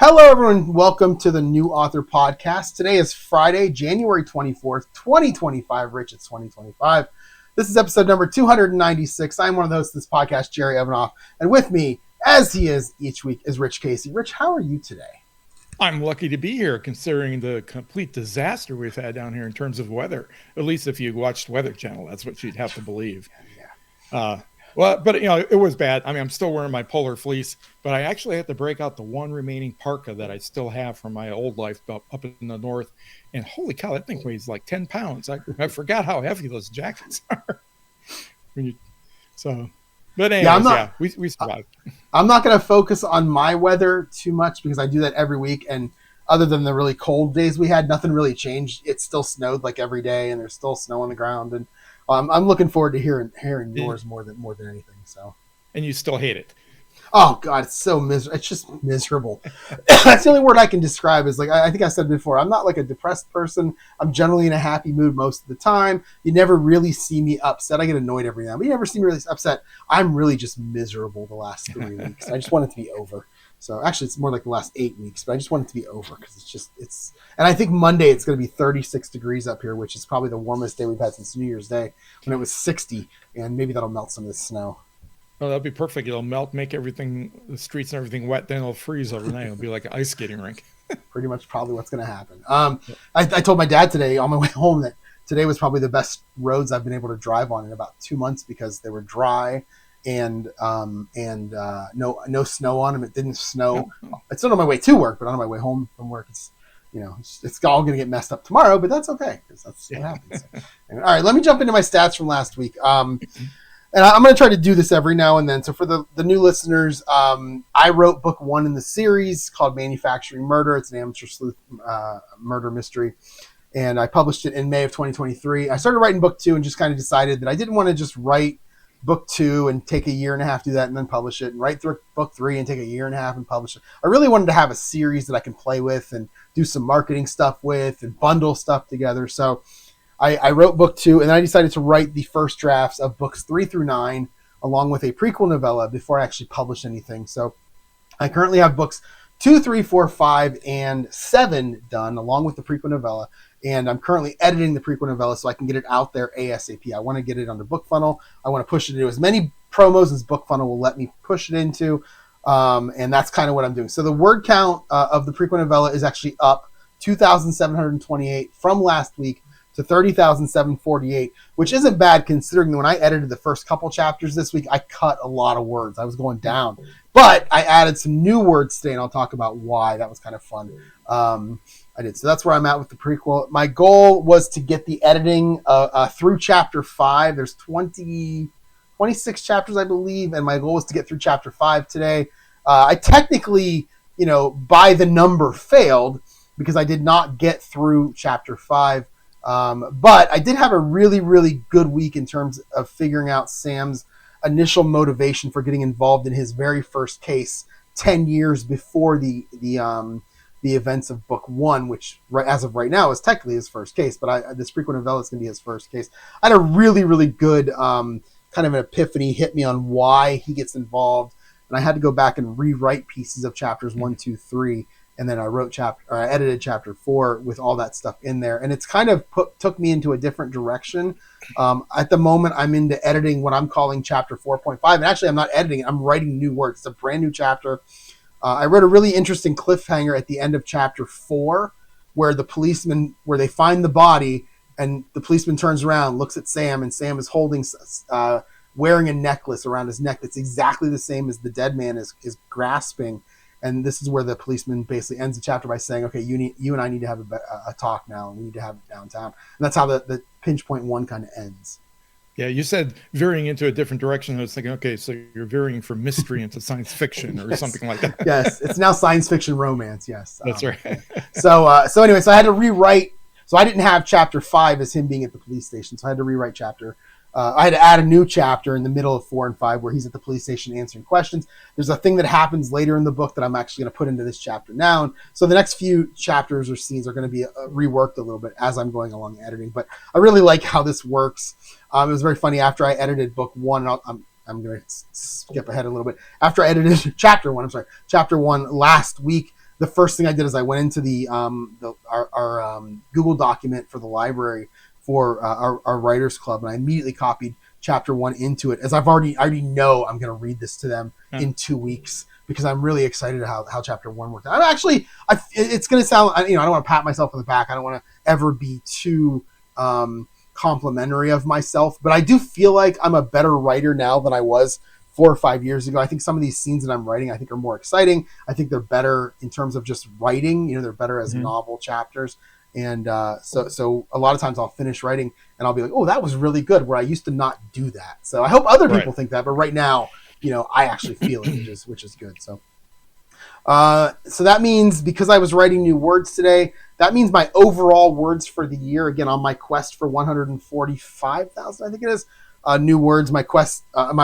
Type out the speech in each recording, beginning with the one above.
Hello, everyone. Welcome to the New Author Podcast. Today is Friday, January 24th, 2025. Rich, it's 2025. This is episode number 296. I'm one of the hosts of this podcast, Jerry Evanoff. And with me, as he is each week, is Rich Kacy. Rich, how are you today? I'm lucky to be here, considering the complete disaster we've had down here in terms of weather. At least if you watched Weather Channel, that's what you'd have to believe. But it was bad. I mean, I'm still wearing my polar fleece, but I actually had to break out the one remaining parka that I still have from my old life up in the north. And holy cow, that thing weighs like 10 pounds. I forgot how heavy those jackets are. We survived. I'm not going to focus on my weather too much because I do that every week. And other than the really cold days we had, nothing really changed. It still snowed like every day, and there's still snow on the ground. And I'm looking forward to hearing yours more than anything. So, and you still hate it? Oh God, it's so miserable. It's just miserable. That's the only word I can describe. Is like I think I said before. I'm not like a depressed person. I'm generally in a happy mood most of the time. You never really see me upset. I get annoyed every now, but you never see me really upset. I'm really just miserable the last 3 weeks. I just want it to be over. So actually, it's more like the last 8 weeks, but I just want it to be over because and I think Monday it's going to be 36 degrees up here, which is probably the warmest day we've had since New Year's Day when it was 60, and maybe that'll melt some of the snow. Oh, that'll be perfect. It'll melt, make the streets and everything wet, then it'll freeze overnight. It'll be like an ice skating rink. Pretty much probably what's going to happen. I told my dad today on my way home that today was probably the best roads I've been able to drive on in about 2 months because they were dry and no snow on them. It didn't snow. It's not on my way to work, but on my way home from work, it's all going to get messed up tomorrow, but that's okay because that's what happens. All right, let me jump into my stats from last week. And I'm going to try to do this every now and then. So for the new listeners, I wrote book 1 in the series called Manufacturing Murder. It's an amateur sleuth murder mystery. And I published it in May of 2023. I started writing book 2 and just kind of decided that I didn't want to just write book 2 and take a year and a half to do that and then publish it, and write through book 3 and take a year and a half and publish it. I really wanted to have a series that I can play with and do some marketing stuff with and bundle stuff together. So I wrote book 2, and then I decided to write the first drafts of books 3 through 9, along with a prequel novella before I actually publish anything. So I currently have books 2, 3, 4, 5, and 7 done, along with the prequel novella. And I'm currently editing the prequel novella so I can get it out there ASAP. I want to get it onto BookFunnel. I want to push it into as many promos as BookFunnel will let me push it into. And that's kind of what I'm doing. So the word count of the prequel novella is actually up 2,728 from last week to 30,748, which isn't bad considering that when I edited the first couple chapters this week, I cut a lot of words. I was going down. But I added some new words today, and I'll talk about why. That was kind of fun. I did. So that's where I'm at with the prequel. My goal was to get the editing through chapter 5. There's 26 chapters, I believe, and my goal was to get through chapter 5 today. I technically, by the number failed because I did not get through chapter 5. But I did have a really, really good week in terms of figuring out Sam's initial motivation for getting involved in his very first case 10 years before the events of book 1, which as of right now is technically his first case, but this prequel novella is going to be his first case. I had a really, really good kind of an epiphany hit me on why he gets involved, and I had to go back and rewrite pieces of chapters 1, 2, 3, and then I edited chapter 4 with all that stuff in there, and it's kind of took me into a different direction. At the moment, I'm into editing what I'm calling chapter 4.5, and actually I'm not editing it, I'm writing new words. It's a brand new chapter. I wrote a really interesting cliffhanger at the end of chapter 4 where they find the body, and the policeman turns around, looks at Sam, and Sam is wearing a necklace around his neck that's exactly the same as the dead man is grasping. And this is where the policeman basically ends the chapter by saying, okay, you and I need to have a talk now, and we need to have it downtown. And that's how the pinch point 1 kind of ends. Yeah, you said veering into a different direction. I was thinking, okay, so you're veering from mystery into science fiction or something like that. Yes, it's now science fiction romance, yes. That's right. So anyway, so I had to rewrite. So I didn't have chapter 5 as him being at the police station, so I had to rewrite I had to add a new chapter in the middle of 4 and 5 where he's at the police station answering questions. There's a thing that happens later in the book that I'm actually going to put into this chapter now. And so the next few chapters or scenes are going to be reworked a little bit as I'm going along editing. But I really like how this works. It was very funny after I edited book 1. I'm going to skip ahead a little bit. After I edited chapter 1 last week, the first thing I did is I went into our Google document for the library for our writers club, and I immediately copied chapter 1 into it, as I already know I'm going to read this to them in 2 weeks, because I'm really excited how chapter 1 worked out. It's going to sound, I don't want to pat myself on the back. I don't want to ever be too complimentary of myself, but I do feel like I'm a better writer now than I was 4 or 5 years ago. I think some of these scenes that I'm writing, I think, are more exciting. I think they're better in terms of just writing. They're better as novel chapters. And so a lot of times I'll finish writing and I'll be like, oh, that was really good, where I used to not do that. So I hope other people think that, but right now, I actually feel it, which is good. So that means, because I was writing new words today, that means my overall words for the year, again, on my quest for 145,000, I think it is, new words, my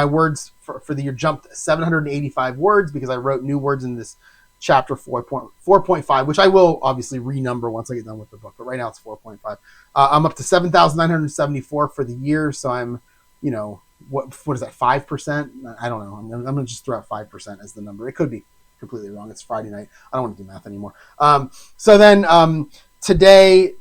words for the year jumped 785 words, because I wrote new words in this chapter 4.5, which I will obviously renumber once I get done with the book, but right now it's 4.5. I'm up to 7,974 for the year, so I'm, what is that, 5%? I don't know. I'm going to just throw out 5% as the number. It could be completely wrong. It's Friday night. I don't want to do math anymore. So then today,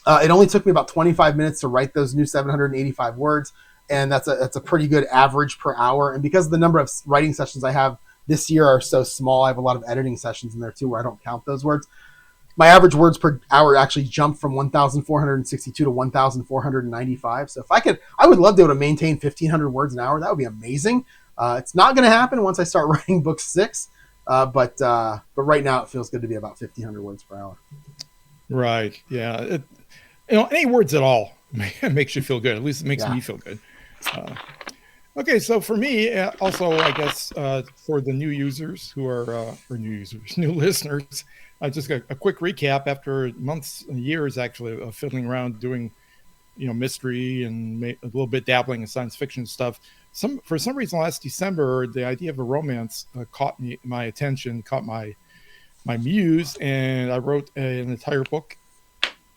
it only took me about 25 minutes to write those new 785 words, and that's a pretty good average per hour. And because the number of writing sessions I have this year are so small, I have a lot of editing sessions in there too, where I don't count those words. My average words per hour actually jumped from 1,462 to 1,495. So if I would love to be able to maintain 1,500 words an hour. That would be amazing. It's not going to happen once I start writing book 6. But right now it feels good to be about 1,500 words per hour. Right. Yeah. Any words at all makes you feel good. At least it makes me feel good. Okay, so for me, also, I guess for the new users who are, new listeners, just a quick recap after months and years, actually, of fiddling around doing, mystery and a little bit dabbling in science fiction stuff. For some reason, last December, the idea of a romance caught my attention, caught my muse, and I wrote an entire book,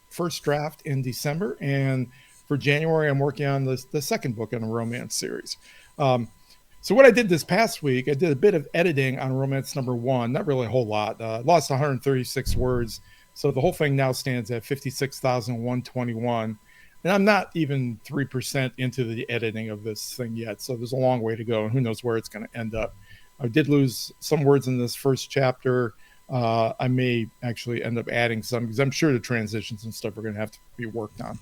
first draft in December, and for January, I'm working on the second book in a romance series. So what I did this past week, I did a bit of editing on romance number 1, not really a whole lot. Lost 136 words, so the whole thing now stands at 56,121. And I'm not even 3% into the editing of this thing yet, so there's a long way to go, and who knows where it's going to end up. I did lose some words in this first chapter. I may actually end up adding some, because I'm sure the transitions and stuff are going to have to be worked on.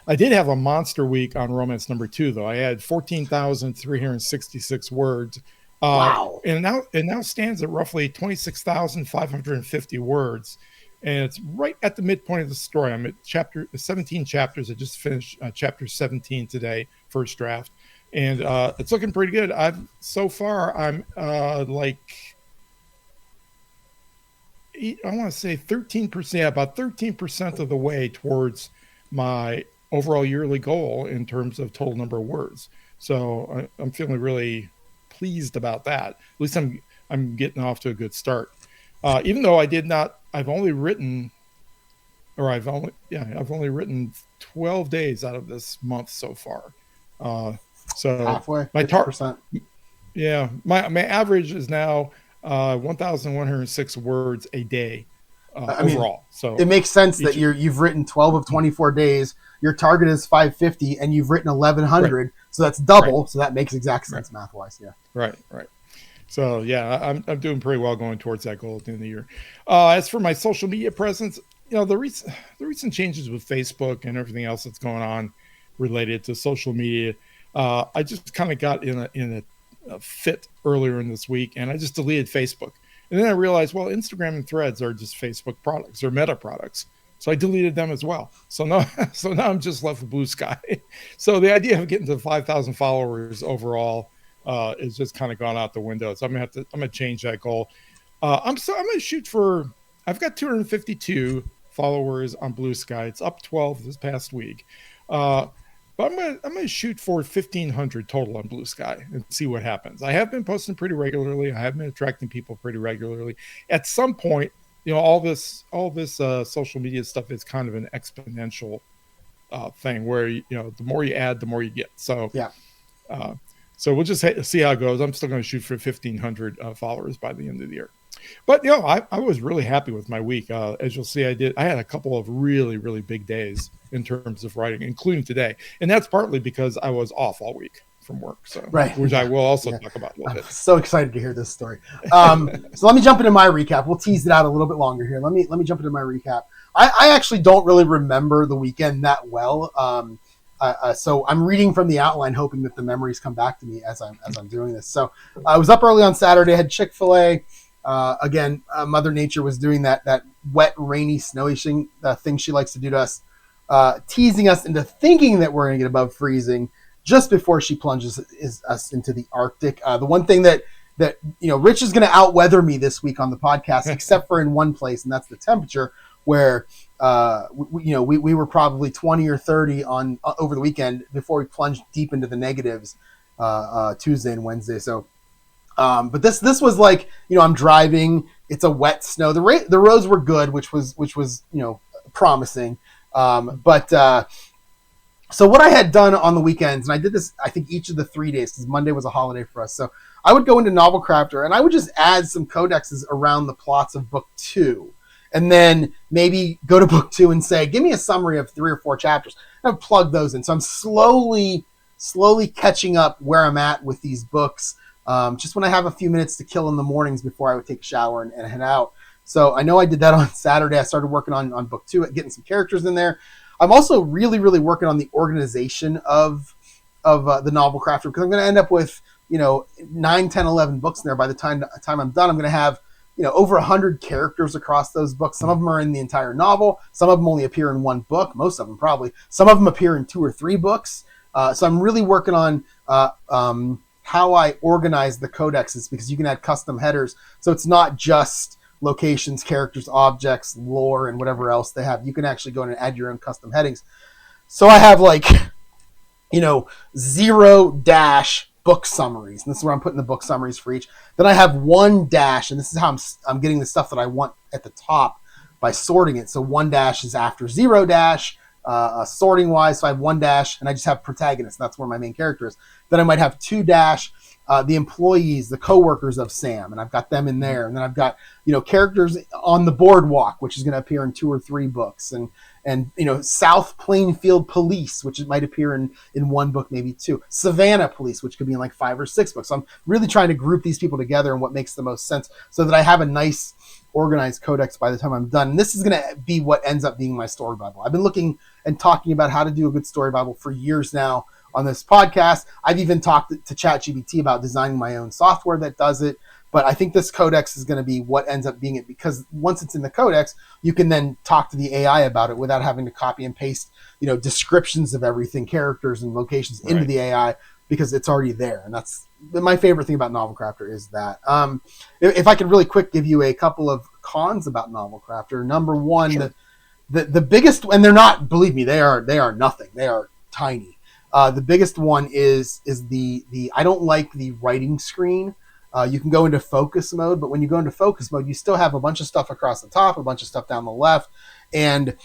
I did have a monster week on romance number 2, though. I had 14,366 words. Wow. And it now stands at roughly 26,550 words. And it's right at the midpoint of the story. I'm at 17 chapters. I just finished chapter 17 today, first draft. And it's looking pretty good. So far, I'm I want to say 13%, about 13% of the way towards my overall yearly goal in terms of total number of words. So I'm feeling really pleased about that. At least I'm getting off to a good start. Even though I've only written 12 days out of this month so far. So halfway, my 50%. My average is now 1,106 words a day overall. So it makes sense that you've written 12 of 24 days. Your target is 550, and you've written 1,100. Right. So that's double. Right. So that makes exact sense math wise. Yeah. Right. So I'm doing pretty well going towards that goal at the end of the year. As for my social media presence, the recent changes with Facebook and everything else that's going on related to social media, I just kind of got in a fit earlier in this week, and I just deleted Facebook. And then I realized, well, Instagram and Threads are just Facebook products, or Meta products. So I deleted them as well. So now I'm just left with Blue Sky. So the idea of getting to 5,000 followers overall is just kind of gone out the window. So I'm gonna change that goal. I'm gonna shoot for. I've got 252 followers on Blue Sky. It's up 12 this past week. But I'm gonna shoot for 1,500 total on Blue Sky and see what happens. I have been posting pretty regularly. I have been attracting people pretty regularly. At some point, all this social media stuff is kind of an exponential thing where the more you add, the more you get. So yeah. So we'll just see how it goes. I'm still going to shoot for 1,500 followers by the end of the year. But I was really happy with my week. As you'll see, I had a couple of really, really big days in terms of writing, including today. And that's partly because I was off all week from work. So, right. Which I will also talk about a little bit. I'm so excited to hear this story. So let me jump into my recap. We'll tease it out a little bit longer here. Let me jump into my recap. I actually don't really remember the weekend that well. So I'm reading from the outline, hoping that the memories come back to me as I'm doing this. So I was up early on Saturday, had Chick-fil-A. Again, Mother Nature was doing that wet, rainy, snowy thing she likes to do to us, teasing us into thinking that we're going to get above freezing just before she plunges us into the Arctic. The one thing that Rich is going to outweather me this week on the podcast, except for in one place, and that's the temperature, where we were probably 20 or 30 on over the weekend before we plunged deep into the negatives Tuesday and Wednesday. So, but this was like, I'm driving. It's a wet snow. The roads were good, which was promising. So what I had done on the weekends, and I did this, I think each of the 3 days, because Monday was a holiday for us. So I would go into Novel Crafter and I would just add some codexes around the plots of book 2. And then maybe go to book 2 and say, give me a summary of 3 or 4 chapters. And I've plugged those in. So I'm slowly catching up where I'm at with these books. Just when I have a few minutes to kill in the mornings before I would take a shower and head out. So I know I did that on Saturday. I started working on book 2, getting some characters in there. I'm also really, really working on the organization of the Novel Crafter, because I'm going to end up with, 9, 10, 11 books in there. By the time I'm done, I'm going to have, over 100 characters across those books. Some of them are in the entire novel. Some of them only appear in one book. Most of them probably. Some of them appear in 2 or 3 books. So I'm really working on how I organize the codexes, because you can add custom headers. So it's not just locations, characters, objects, lore, and whatever else they have. You can actually go in and add your own custom headings. So I have 0- book summaries. And this is where I'm putting the book summaries for each. Then I have 1-, and this is how I'm getting the stuff that I want at the top by sorting it. So 1- is after 0-, sorting wise. So I have 1-, and I just have protagonists. That's where my main character is. Then I might have 2-, the employees, the co-workers of Sam, and I've got them in there. And then I've got, characters on the boardwalk, which is going to appear in 2 or 3 books, and South Plainfield Police, which it might appear in 1 book, maybe 2. Savannah Police, which could be in 5 or 6 books. So I'm really trying to group these people together and what makes the most sense, so that I have a nice organized codex by the time I'm done. And this is going to be what ends up being my story Bible. I've been looking and talking about how to do a good story Bible for years now on this podcast. I've even talked to ChatGPT about designing my own software that does it. But I think this codex is going to be what ends up being it, because once it's in the codex, you can then talk to the AI about it without having to copy and paste, descriptions of everything, characters and locations into the AI, because it's already there. And that's my favorite thing about Novel Crafter is that. If I could really quick give you a couple of cons about Novel Crafter. Number one, sure. the biggest, and they're not, believe me, they are nothing. They are tiny. The biggest one is the I don't like the writing screen. You can go into focus mode, but when you go into focus mode, you still have a bunch of stuff across the top, a bunch of stuff down the left, and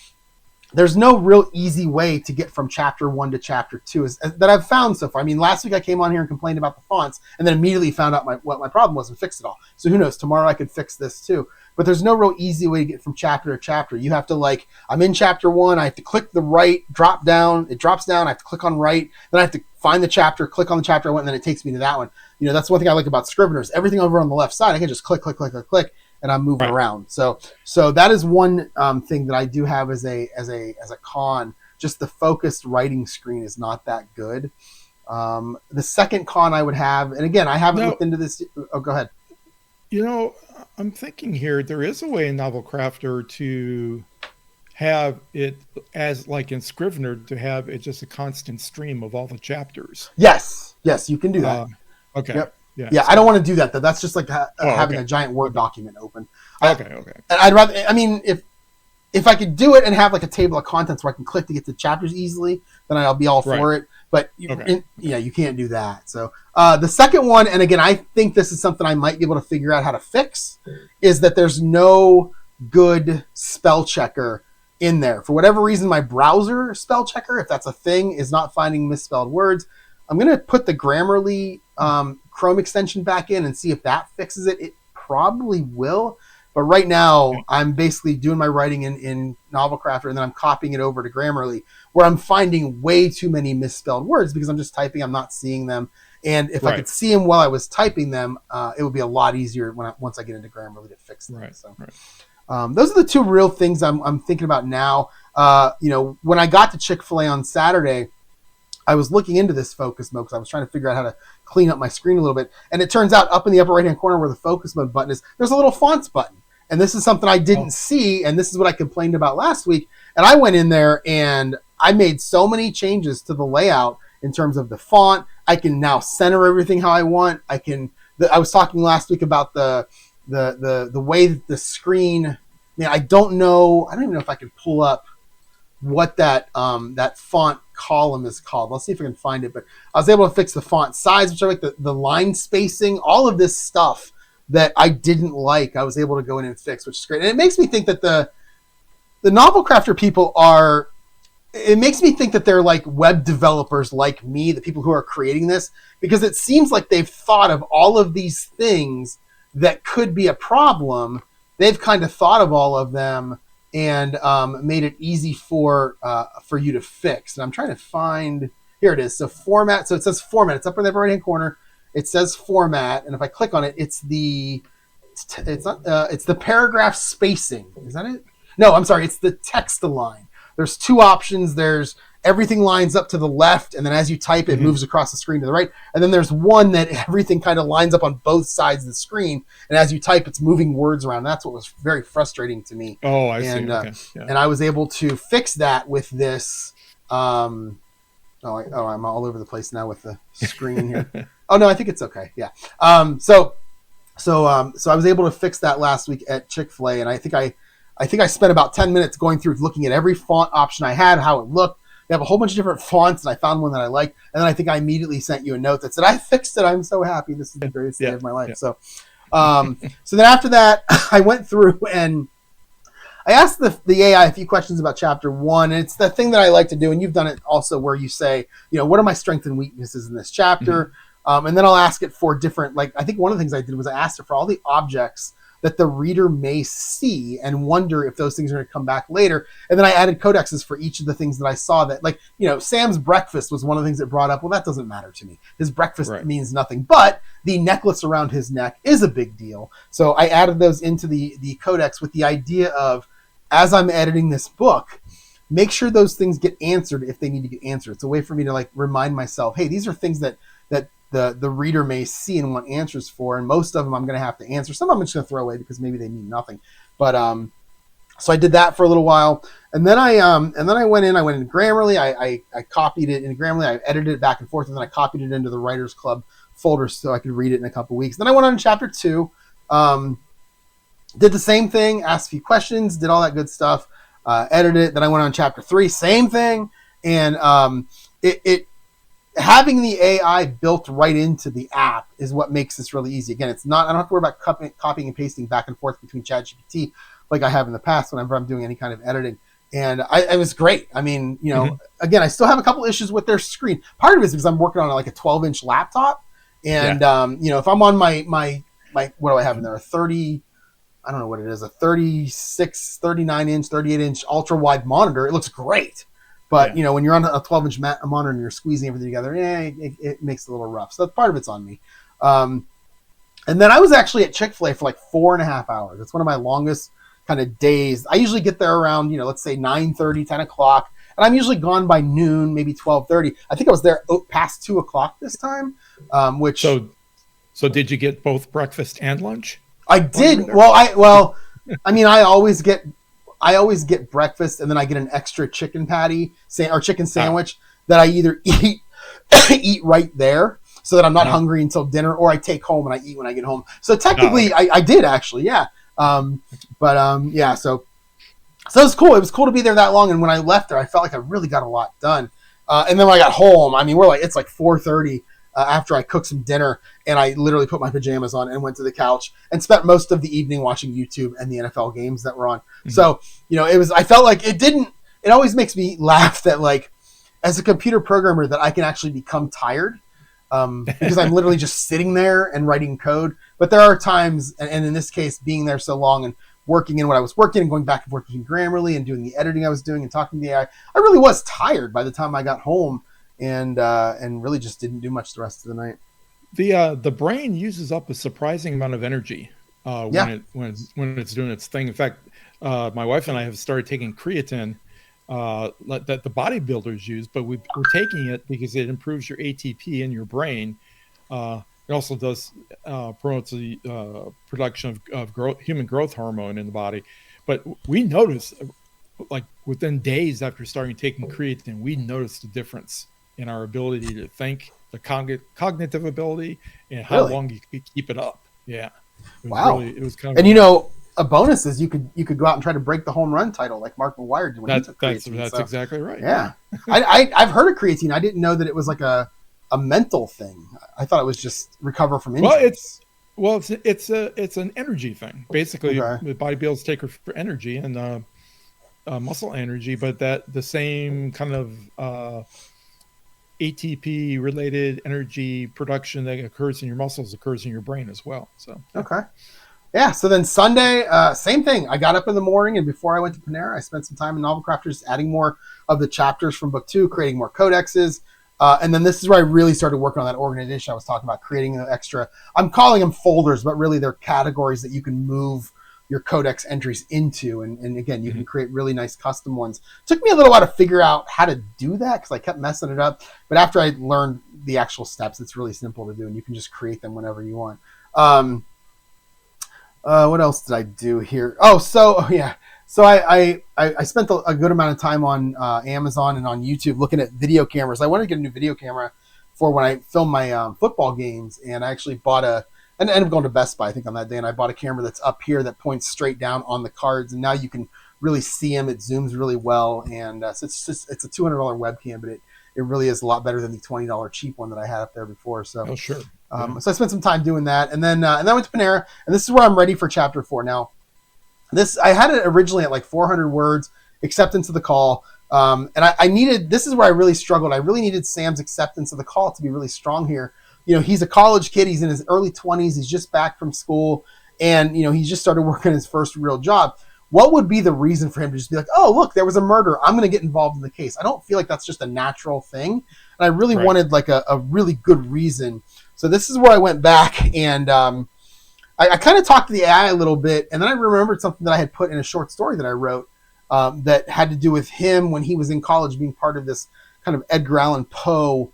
there's no real easy way to get from chapter 1 to chapter 2 that I've found so far. I mean, last week I came on here and complained about the fonts, and then immediately found out what my problem was and fixed it all. So who knows? Tomorrow I could fix this too. But there's no real easy way to get from chapter to chapter. You have to I'm in chapter 1. I have to click the right, drop down. It drops down. I have to click on right. Then I have to find the chapter, click on the chapter I want, and then it takes me to that one. That's one thing I like about Scriveners. Everything over on the left side, I can just click, and I'm moving around. So that is one thing that I do have as a con. Just the focused writing screen is not that good. The second con I would have, and again, I haven't looked into this. Oh, go ahead. I'm thinking here, there is a way in Novel Crafter to have it as in Scrivener, to have it just a constant stream of all the chapters. Yes, you can do that. Okay. Yep. Yeah. Yeah, I don't want to do that though. That's just having a giant Word document open. Okay. And I'd rather. I mean, if I could do it and have a table of contents where I can click to get to chapters easily, then I'll be all for it. But you can't do that. So the second one, and again, I think this is something I might be able to figure out how to fix, is that there's no good spell checker in there. For whatever reason, my browser spell checker, if that's a thing, is not finding misspelled words. I'm going to put the Grammarly Chrome extension back in and see if that fixes it. It probably will. But right now, I'm basically doing my writing in Novel Crafter, and then I'm copying it over to Grammarly, where I'm finding way too many misspelled words because I'm just typing. I'm not seeing them. And if I could see them while I was typing them, it would be a lot easier once I get into Grammarly to fix them. Those are the two real things I'm thinking about now. When I got to Chick-fil-A on Saturday, I was looking into this focus mode because I was trying to figure out how to clean up my screen a little bit. And it turns out up in the upper right-hand corner where the focus mode button is, there's a little fonts button. And this is something I didn't see, and this is what I complained about last week. And I went in there and I made so many changes to the layout in terms of the font. I can now center everything how I want. I was talking last week about the way that the screen. Man, I don't even know if I can pull up what that font column is called. Let's see if I can find it. But I was able to fix the font size, which I like, the line spacing, all of this stuff that I didn't like, I was able to go in and fix, which is great. And it makes me think that the Novel Crafter people it makes me think that they're like web developers like me, the people who are creating this, because it seems like they've thought of all of these things that could be a problem. They've kind of thought of all of them and made it easy for you to fix. And I'm trying to find, here it is. So format. So it says format. It's up in the right-hand corner. It says format, and if I click on it, it's the paragraph spacing. Is that it? No, I'm sorry. It's the text align. There's two options. There's everything lines up to the left, and then as you type, it moves across the screen to the right. And then there's one that everything kind of lines up on both sides of the screen, and as you type, it's moving words around. That's what was very frustrating to me. Oh, I see. And I was able to fix that with this. I'm all over the place now with the screen here. Oh no, I think it's okay. Yeah. So I was able to fix that last week at Chick-fil-A, and I think I spent about 10 minutes going through looking at every font option I had, how it looked. They have a whole bunch of different fonts, and I found one that I liked. And then I think I immediately sent you a note that said, "I fixed it. I'm so happy. This is the greatest day of my life." So then after that, I went through and I asked the AI a few questions about chapter 1, and it's the thing that I like to do, and you've done it also, where you say, what are my strengths and weaknesses in this chapter? And then I'll ask it for different, I think one of the things I did was I asked it for all the objects that the reader may see and wonder if those things are going to come back later. And then I added codexes for each of the things that I saw that, Sam's breakfast was one of the things that brought up, well, that doesn't matter to me. His breakfast means nothing, but the necklace around his neck is a big deal. So I added those into the codex with the idea of, as I'm editing this book, make sure those things get answered if they need to get answered. It's a way for me to remind myself, hey, these are things that the reader may see and want answers for, and most of them I'm going to have to answer. Some of them I'm just going to throw away because maybe they mean nothing. But so I did that for a little while, and then I went into Grammarly. I copied it into Grammarly. I edited it back and forth, and then I copied it into the Writers Club folder so I could read it in a couple weeks. Then I went on to chapter 2. Did the same thing, asked a few questions, did all that good stuff, edited it. Then I went on chapter 3, same thing. And it having the AI built right into the app is what makes this really easy. Again, I don't have to worry about copying and pasting back and forth between ChatGPT like I have in the past whenever I'm doing any kind of editing. And it was great. I mean, again, I still have a couple issues with their screen. Part of it is because I'm working on a 12-inch laptop. And, if I'm on my what do I have in there? A 30... I don't know what it is, a 36, 39-inch, 38-inch ultra-wide monitor. It looks great. But, when you're on a 12-inch monitor and you're squeezing everything together, it makes it a little rough. So part of it's on me. And then I was actually at Chick-fil-A for 4.5 hours. It's one of my longest kind of days. I usually get there around, let's say 9:30, 10 o'clock. And I'm usually gone by noon, maybe 12:30. I think I was there past 2 o'clock this time, which... So did you get both breakfast and lunch? I did. I always get breakfast, and then I get an extra chicken patty or chicken sandwich that I either eat right there so that I'm not hungry until dinner, or I take home and I eat when I get home. So technically, I did actually, yeah. So it was cool. It was cool to be there that long, and when I left there, I felt like I really got a lot done. And then when I got home, it's 4:30. After I cooked some dinner, and I literally put my pajamas on and went to the couch and spent most of the evening watching YouTube and the NFL games that were on. Mm-hmm. So, I felt like it always makes me laugh that as a computer programmer that I can actually become tired because I'm literally just sitting there and writing code. But there are times, and in this case, being there so long and working in what I was working and going back and forth between Grammarly and doing the editing I was doing and talking to the AI, I really was tired by the time I got home, and really just didn't do much the rest of the night. The brain uses up a surprising amount of energy when it's doing its thing. In fact, my wife and I have started taking creatine that the bodybuilders use, but we're taking it because it improves your ATP in your brain. It also does promotes the production of human growth hormone in the body. But we noticed, like within days after starting taking creatine, we noticed a difference in our ability to think, the cognitive ability, and how long you could keep it up. Yeah. Wow. It was kind of, and you know, a bonus is you could go out and try to break the home run title like Mark McGwire did when he took creatine. That's exactly right. Yeah. I've heard of creatine. I didn't know that it was like a mental thing. I thought it was just recover from injuries. It's an energy thing. Basically, the bodybuilders take it for energy and muscle energy, but that the same kind of ATP related energy production that occurs in your muscles occurs in your brain as well. So okay. Yeah, so then Sunday, same thing. I got up in the morning, and before I went to Panera, I spent some time in Novel Crafters adding more of the chapters from book 2, creating more codexes. And then this is where I really started working on that organization I was talking about, creating an extra, I'm calling them folders, but really they're categories that you can move your codex entries into. And again, you can create really nice custom ones. It took me a little while to figure out how to do that because I kept messing it up. But after I learned the actual steps, it's really simple to do, and you can just create them whenever you want. What else did I do here? So I spent a good amount of time on Amazon and on YouTube looking at video cameras. I wanted to get a new video camera for when I film my football games, and I actually bought I ended up going to Best Buy, I think, on that day, and I bought a camera that's up here that points straight down on the cards, and now you can really see them. It zooms really well, and so it's a $200 webcam, but it really is a lot better than the $20 cheap one that I had up there before. So, sure. So I spent some time doing that, and then I went to Panera, and this is where I'm ready for chapter 4 now. This I had it originally at like 400 words, acceptance of the call, and I needed. This is where I really struggled. I really needed Sam's acceptance of the call to be really strong here. You know, he's a college kid. He's in his early 20s. He's just back from school, and you know, he's just started working his first real job. What would be the reason for him to just be like, oh, look, there was a murder, I'm going to get involved in the case? I don't feel like that's just a natural thing, and I really wanted like a really good reason. So this is where I went back and I kind of talked to the AI a little bit, and then I remembered something that I had put in a short story that I wrote that had to do with him when he was in college being part of this kind of Edgar Allan Poe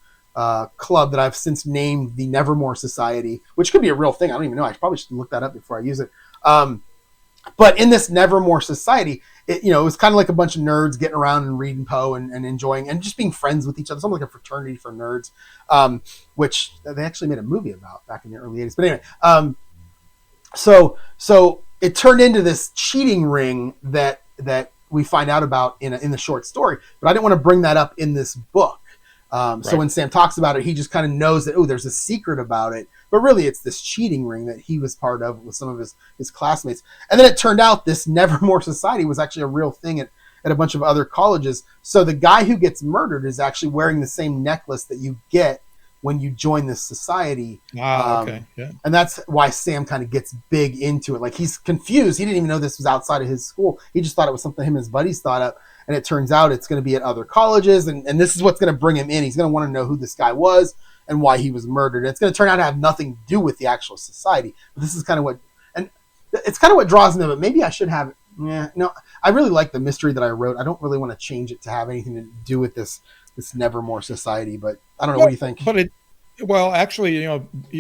club that I've since named the Nevermore Society, which could be a real thing. I don't even know. I probably should look that up before I use it. But in this Nevermore Society, it was kind of like a bunch of nerds getting around and reading Poe and enjoying and just being friends with each other. Something like a fraternity for nerds, which they actually made a movie about back in the early 80s. But anyway, so it turned into this cheating ring that we find out about in the short story. But I didn't want to bring that up in this book. So when Sam talks about it, he just kind of knows that, there's a secret about it. But really, it's this cheating ring that he was part of with some of his classmates. And then it turned out this Nevermore Society was actually a real thing at a bunch of other colleges. So the guy who gets murdered is actually wearing the same necklace that you get when you join this society. Okay. Yeah. And that's why Sam kind of gets big into it. Like, he's confused. He didn't even know this was outside of his school. He just thought it was something him and his buddies thought up. And it turns out it's going to be at other colleges. And this is what's going to bring him in. He's going to want to know who this guy was and why he was murdered. It's going to turn out to have nothing to do with the actual society. But this is kind of what draws him in. But maybe I should have, I really like the mystery that I wrote. I don't really want to change it to have anything to do with this Nevermore Society. But I don't know. What do you think? Well, actually,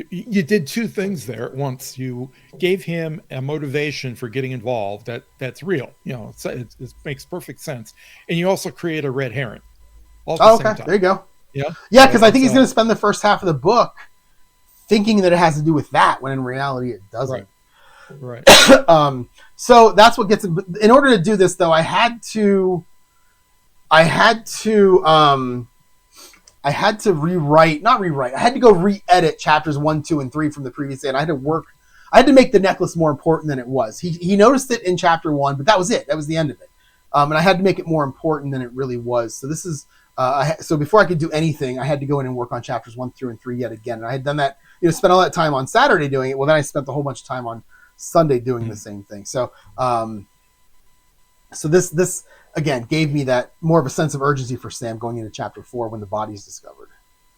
you did two things there at once. You gave him a motivation for getting involved that's real. It makes perfect sense. And you also create a red herring. Okay, there you go. Yeah, because I think he's going to spend the first half of the book thinking that it has to do with that, when in reality it doesn't. Right. So that's what gets him. In order to do this, though, I had to go re-edit chapters 1, 2, and 3 from the previous day, and I had to make the necklace more important than it was. He noticed it in chapter 1, but that was it. That was the end of it. And I had to make it more important than it really was. So this is so before I could do anything, I had to go in and work on chapters 1 through and 3 yet again. And I had done that spent all that time on Saturday doing it. Well, then I spent a whole bunch of time on Sunday doing the same thing. So, so this again gave me that more of a sense of urgency for Sam going into chapter 4 when the body's discovered.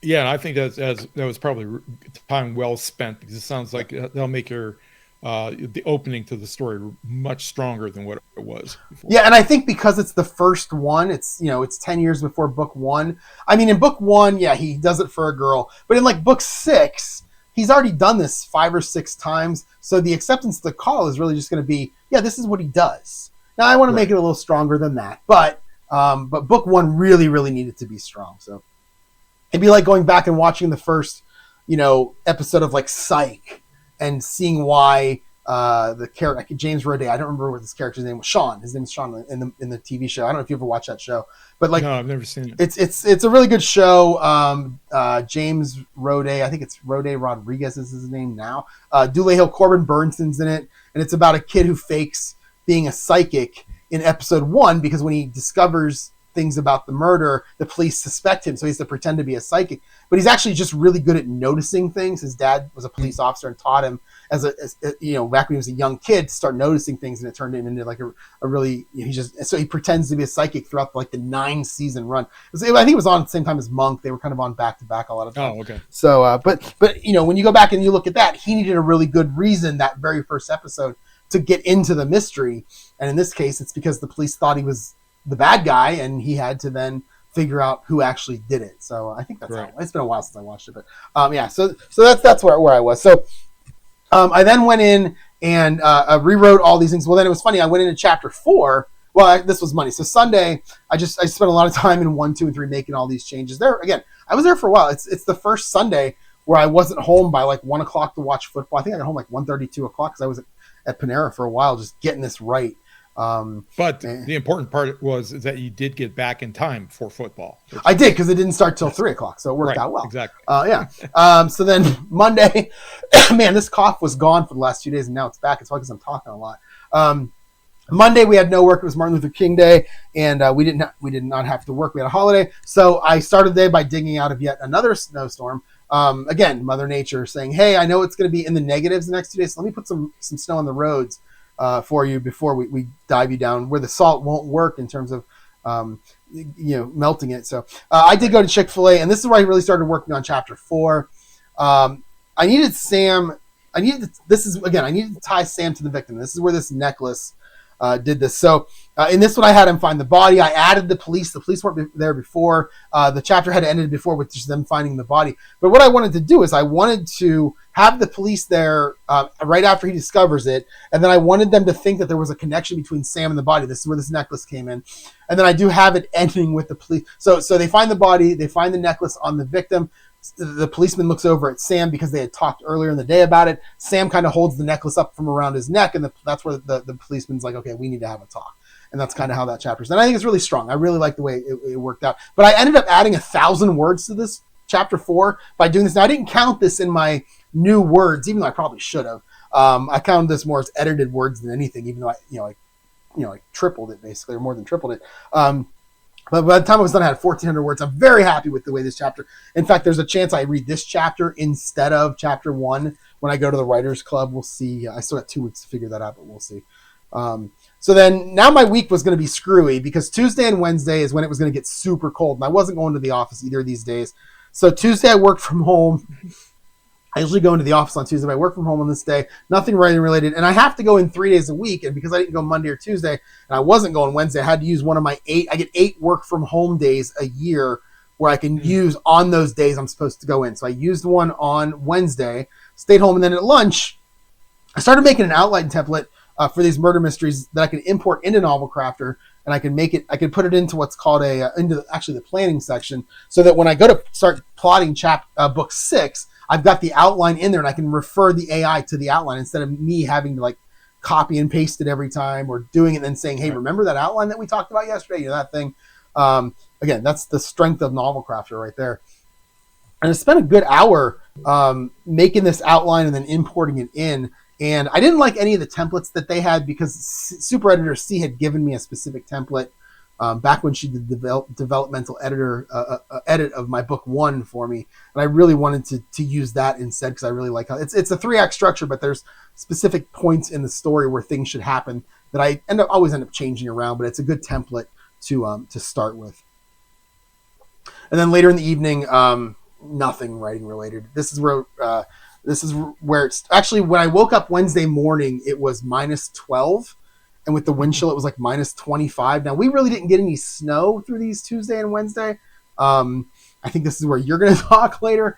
Yeah, and I think that was probably time well spent, because it sounds like they'll make the opening to the story much stronger than what it was before. Yeah, and I think because it's the first one, it's 10 years before book 1. I mean, in book 1, yeah, he does it for a girl, but in like book 6, he's already done this 5 or 6 times. So the acceptance of the call is really just going to be, yeah, this is what he does. Now I want to make it a little stronger than that, but book 1 really, really needed to be strong. So it'd be like going back and watching the first, episode of like Psych and seeing why the character James Roday, I don't remember what this character's name was. Sean, his name is Sean in the TV show. I don't know if you ever watched that show, but like, no, I've never seen it. It's a really good show. James Roday, I think it's Roday Rodriguez is his name now. Dule Hill Corbin Bernstein's in it, and it's about a kid who fakes being a psychic in episode 1 because when he discovers things about the murder, the police suspect him, so he has to pretend to be a psychic. But he's actually just really good at noticing things. His dad was a police officer and taught him as back when he was a young kid, to start noticing things, and it turned him into like a really so he pretends to be a psychic throughout like the 9-season run. I think it was on at the same time as Monk. They were kind of on back to back a lot of time. Oh, okay. So, but when you go back and you look at that, he needed a really good reason that very first episode to get into the mystery, and in this case, it's because the police thought he was the bad guy, and he had to then figure out who actually did it. So I think that's right. It's been a while since I watched it, but yeah. So that's where I was. So I then went in and rewrote all these things. Well, then it was funny. I went into chapter 4. Well, this was Monday. So Sunday, I spent a lot of time in 1, 2, and 3 making all these changes. There again, I was there for a while. It's the first Sunday where I wasn't home by like 1 o'clock to watch football. I think I got home like 1:30, 2 o'clock because I was at Panera for a while, just getting this right. But the important part is that you did get back in time for football. I did, because it didn't start till 3 o'clock, so it worked out well. Exactly. Yeah. So then Monday, man, this cough was gone for the last 2 days, and now it's back. It's probably because I'm talking a lot. Monday we had no work. It was Martin Luther King Day, and we did not have to work. We had a holiday, so I started the day by digging out of yet another snowstorm. Again, Mother Nature saying, "Hey, I know it's going to be in the negatives the next 2 days, so let me put some snow on the roads for you before we dive you down where the salt won't work in terms of melting it." So I did go to Chick-fil-A, and this is where I really started working on chapter 4. I needed to tie Sam to the victim. This is where this necklace did this. So in this one, I had him find the body. I added the police. The police weren't there before. The chapter had ended before with just them finding the body. But what I wanted to do is I wanted to have the police there right after he discovers it. And then I wanted them to think that there was a connection between Sam and the body. This is where this necklace came in. And then I do have it ending with the police. So they find the body. They find the necklace on the victim. The policeman looks over at Sam because they had talked earlier in the day about it. Sam kind of holds the necklace up from around his neck, and that's where the policeman's like, okay, we need to have a talk. And that's kind of how that chapter's. And I think it's really strong. I really like the way it worked out. But I ended up adding 1,000 words to this chapter 4 by doing this. Now, I didn't count this in my new words, even though I probably should have. I counted this more as edited words than anything, even though I tripled it basically, or more than tripled it. But by the time I was done, I had 1,400 words. I'm very happy with the way this chapter. In fact, there's a chance I read this chapter instead of chapter 1 when I go to the Writers Club. We'll see. I still got 2 weeks to figure that out, but we'll see. So then now my week was going to be screwy because Tuesday and Wednesday is when it was going to get super cold, and I wasn't going to the office either of these days. So Tuesday I worked from home. I usually go into the office on Tuesday, but I work from home on this day. Nothing writing related. And I have to go in 3 days a week. And because I didn't go Monday or Tuesday, and I wasn't going Wednesday, I had to use one of my 8. I get 8 work from home days a year where I can use on those days I'm supposed to go in. So I used one on Wednesday, stayed home, and then at lunch, I started making an outline template for these murder mysteries that I can import into Novel Crafter. And I can put it into what's called into the planning section, so that when I go to start plotting book 6, I've got the outline in there, and I can refer the AI to the outline instead of me having to like copy and paste it every time, or doing it and then saying, "Hey, remember that outline that we talked about yesterday?" That thing. Again, that's the strength of Novel Crafter right there. And I spent a good hour making this outline and then importing it in. And I didn't like any of the templates that they had because Super Editor C had given me a specific template back when she did the developmental edit of my book 1 for me. And I really wanted to use that instead because I really like how it's a 3-act structure, but there's specific points in the story where things should happen that I always end up changing around, but it's a good template to start with. And then later in the evening, nothing writing related. This is where it's actually, when I woke up Wednesday morning, it was -12. And with the wind chill, it was like -25. Now, we really didn't get any snow through these Tuesday and Wednesday. I think this is where you're going to talk later.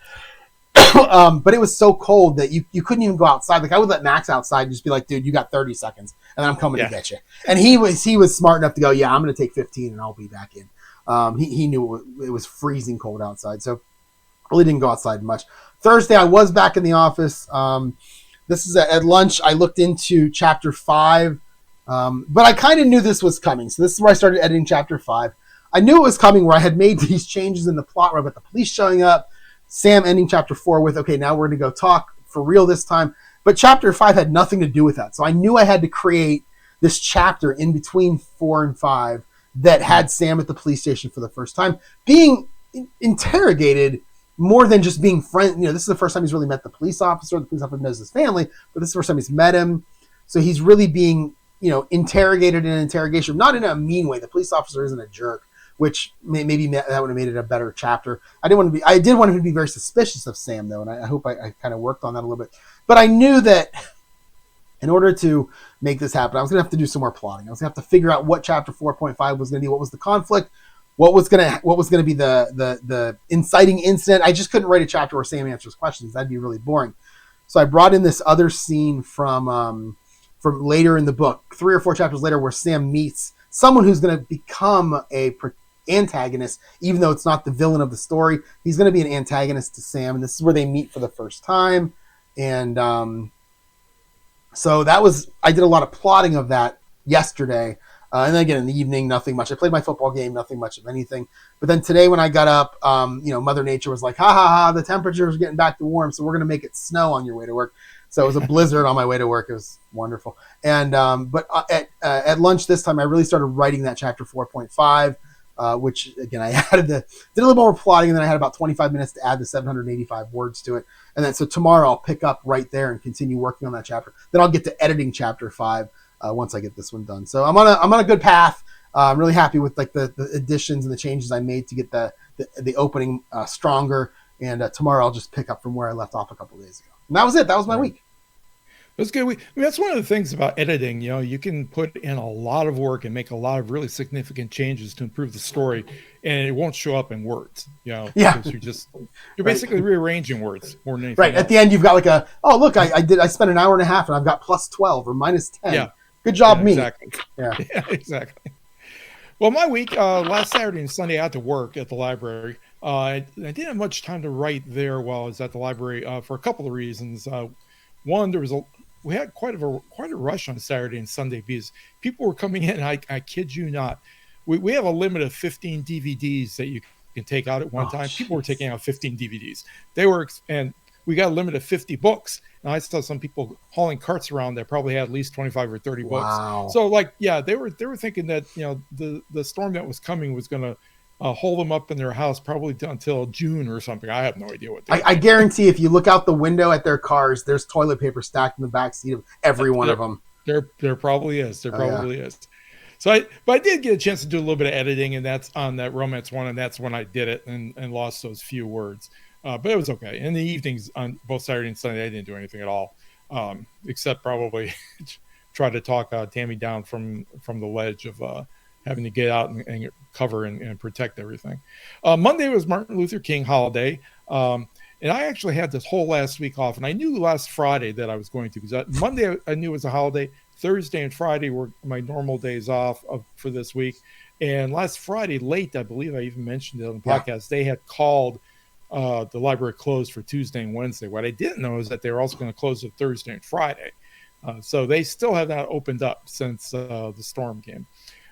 But it was so cold that you couldn't even go outside. Like, I would let Max outside and just be like, dude, you got 30 seconds, and then I'm coming to get you. And he was smart enough to go, yeah, I'm going to take 15 and I'll be back in. He knew it was freezing cold outside, so really didn't go outside much. Thursday, I was back in the office. This is at lunch. I looked into chapter 5. But I kind of knew this was coming. So this is where I started editing chapter 5. I knew it was coming, where I had made these changes in the plot where I got the police showing up, Sam ending chapter 4 with, okay, now we're going to go talk for real this time. But chapter 5 had nothing to do with that. So I knew I had to create this chapter in between 4 and 5 that had Sam at the police station for the first time, being interrogated more than just being friends. This is the first time he's really met the police officer. The police officer knows his family, but this is the first time he's met him. So he's really being interrogated in an interrogation, not in a mean way. The police officer isn't a jerk, which maybe that would have made it a better chapter. I did want him to be very suspicious of Sam, though, and I hope I kind of worked on that a little bit. But I knew that in order to make this happen, I was going to have to do some more plotting. I was going to have to figure out what chapter 4.5 was going to be, what was the conflict, what was going to be the inciting incident. I just couldn't write a chapter where Sam answers questions. That'd be really boring. So I brought in this other scene from later in the book, 3 or 4 chapters later, where Sam meets someone who's going to become a antagonist, even though it's not the villain of the story. He's going to be an antagonist to Sam, and this is where they meet for the first time. And so I did a lot of plotting of that yesterday. And then again, in the evening, nothing much. I played my football game, nothing much of anything. But then today when I got up, Mother Nature was like, ha, ha, ha, the temperature is getting back to warm, so we're going to make it snow on your way to work. So it was a blizzard on my way to work. It was wonderful. And but at lunch this time, I really started writing that chapter 4.5, which, again, I did a little more plotting, and then I had about 25 minutes to add the 785 words to it. And then so tomorrow I'll pick up right there and continue working on that chapter. Then I'll get to editing chapter 5 once I get this one done. So I'm on a good path. I'm really happy with the additions and the changes I made to get the opening stronger. And tomorrow I'll just pick up from where I left off a couple days ago. And that was it. That was my week. That's good. That's one of the things about editing. You can put in a lot of work and make a lot of really significant changes to improve the story, and it won't show up in words. Yeah. Because you're basically rearranging words more than anything. Right. else. At the end, you've got like I spent an hour and a half, and I've got +12 or -10. Yeah. Good job, me. Exactly. Yeah, exactly. Well, my week, last Saturday and Sunday, I had to work at the library. I didn't have much time to write there while I was at the library for a couple of reasons. One, we had quite a rush on Saturday and Sunday because people were coming in. I kid you not. We have a limit of 15 DVDs that you can take out at one time. People were taking out 15 DVDs. And we got a limit of 50 books. And I saw some people hauling carts around that probably had at least 25 or 30 books. So they were thinking that, the storm that was coming was going to hold them up in their house probably until June or something. I have no idea what. I guarantee if you look out the window at their cars, there's toilet paper stacked in the back seat of every one of them. There probably is. There probably is. So I did get a chance to do a little bit of editing, and that's on that romance one, and that's when I did it and lost those few words. But it was okay. In the evenings on both Saturday and Sunday, I didn't do anything at all, except probably try to talk Tammy down from the ledge of having to get out and cover and protect everything. Monday was Martin Luther King holiday. And I actually had this whole last week off, and I knew last Friday that I was going to, because Monday I knew it was a holiday. Thursday and Friday were my normal days off for this week. And last Friday late, I believe I even mentioned it on the podcast, they had called the library closed for Tuesday and Wednesday. What I didn't know is that they were also going to close it Thursday and Friday. So they still have not opened up since the storm came.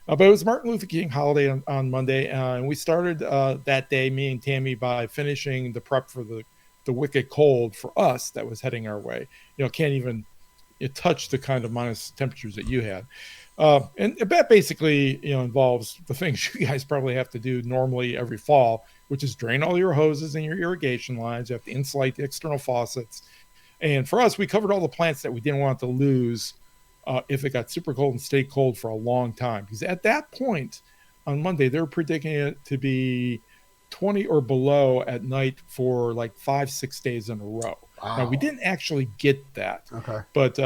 But it was Martin Luther King holiday on Monday. And we started that day, me and Tammy, by finishing the prep for the wicked cold for us that was heading our way. Can't even touch the kind of minus temperatures that you had. And that basically, involves the things you guys probably have to do normally every fall, which is drain all your hoses and your irrigation lines. You have to insulate the external faucets. And for us, we covered all the plants that we didn't want to lose if it got super cold and stayed cold for a long time. Because at that point on Monday, they were predicting it to be 20 or below at night for like 5-6 days in a row. Wow. Now, we didn't actually get that. Okay. But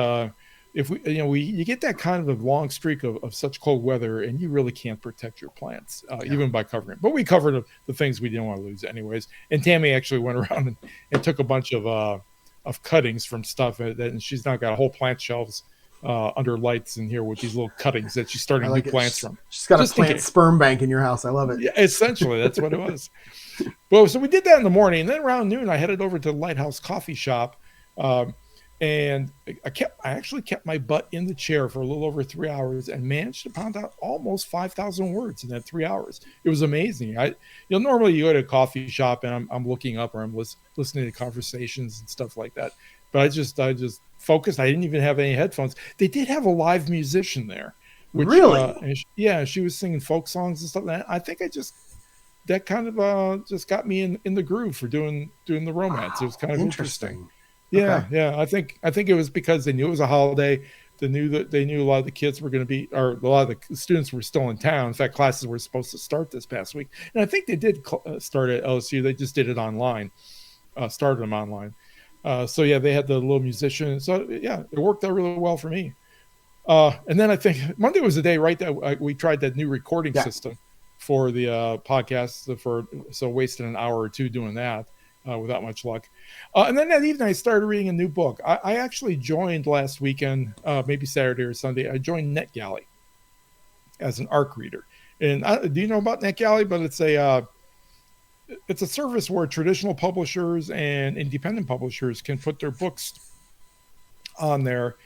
if you get that kind of a long streak of such cold weather, and you really can't protect your plants, even by covering it. But we covered the things we didn't want to lose anyways. And Tammy actually went around and took a bunch of cuttings from stuff, and she's now got a whole plant shelves under lights in here with these little cuttings that she's starting new plants from. She's got a plant sperm bank in your house. I love it. Yeah, essentially, that's what it was. Well, so we did that in the morning, and then around noon, I headed over to the Lighthouse Coffee Shop, and I actually kept my butt in the chair for a little over 3 hours and managed to pound out almost 5,000 words in that 3 hours. It was amazing. Normally you go to a coffee shop and I'm looking up or I'm listening to conversations and stuff like that. But I just focused. I didn't even have any headphones. They did have a live musician there. Really? She was singing folk songs and stuff. And I think that kind of just got me in the groove for doing the romance. It was kind of interesting. Yeah, okay. Yeah. I think it was because they knew it was a holiday. They knew a lot of the kids were going to be, or a lot of the students were still in town. In fact, classes were supposed to start this past week, and I think they did start at LSU. They just did it online, started them online. So yeah, they had the little musician. So yeah, it worked out really well for me. And then I think Monday was the day, right, that we tried that new recording system for the podcast. So wasted an hour or two doing that without much luck. And then that evening I started reading a new book. I actually joined last weekend, maybe Saturday or Sunday. I joined NetGalley as an ARC reader. And do you know about NetGalley? But it's a service where traditional publishers and independent publishers can put their books on there,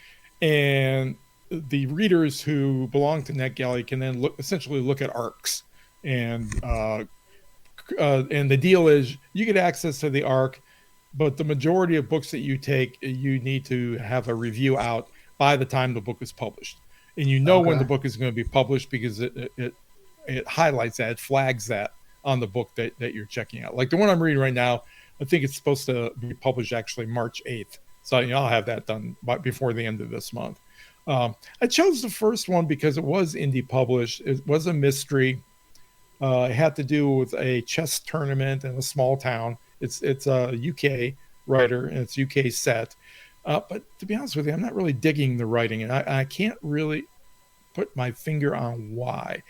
and the readers who belong to NetGalley can then essentially look at ARCs. And the deal is you get access to the ARC, but the majority of books that you take, you need to have a review out by the time the book is published. And when the book is going to be published because it highlights that, it flags that on the book that you're checking out. Like the one I'm reading right now, I think it's supposed to be published actually March 8th. So I'll have that done before the end of this month. I chose the first one because it was indie published. It was a mystery. It had to do with a chess tournament in a small town. It's a UK writer and it's UK set. But to be honest with you, I'm not really digging the writing, and I can't really put my finger on why.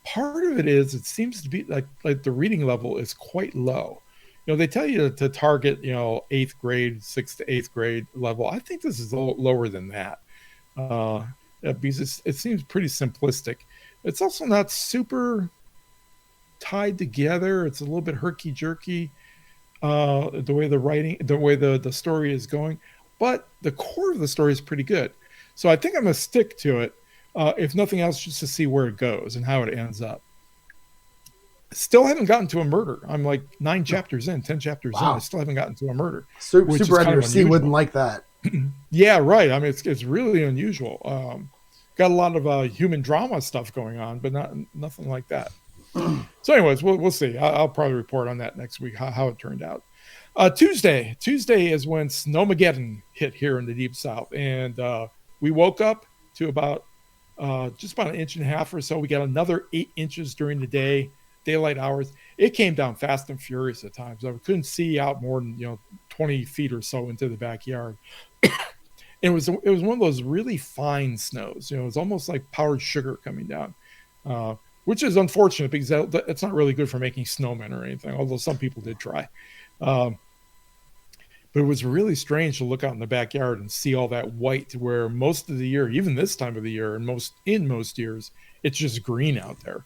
Part of it is it seems to be like the reading level is quite low. They tell you to target, 8th grade, 6th to 8th grade level. I think this is a little lower than that because it seems pretty simplistic. It's also not super tied together. It's a little bit herky-jerky, the way the story is going. But the core of the story is pretty good. So I think I'm going to stick to it, if nothing else, just to see where it goes and how it ends up. Still haven't gotten to a murder. I'm like 9 chapters in, 10 chapters in. I still haven't gotten to a murder. Super Editor C wouldn't like that. Yeah, right. I mean, it's really unusual. Got a lot of human drama stuff going on, but nothing like that. So anyways, we'll see. I'll probably report on that next week, how it turned out. Tuesday is when Snowmageddon hit here in the Deep South. And we woke up to just about 1.5 inches or so. We got another 8 inches during the day, daylight hours. It came down fast and furious at times. I couldn't see out more than 20 feet or so into the backyard. And it was one of those really fine snows. It was almost like powdered sugar coming down, which is unfortunate because it's not really good for making snowmen or anything, although some people did try. But it was really strange to look out in the backyard and see all that white, where most of the year, even this time of the year, and most years, it's just green out there.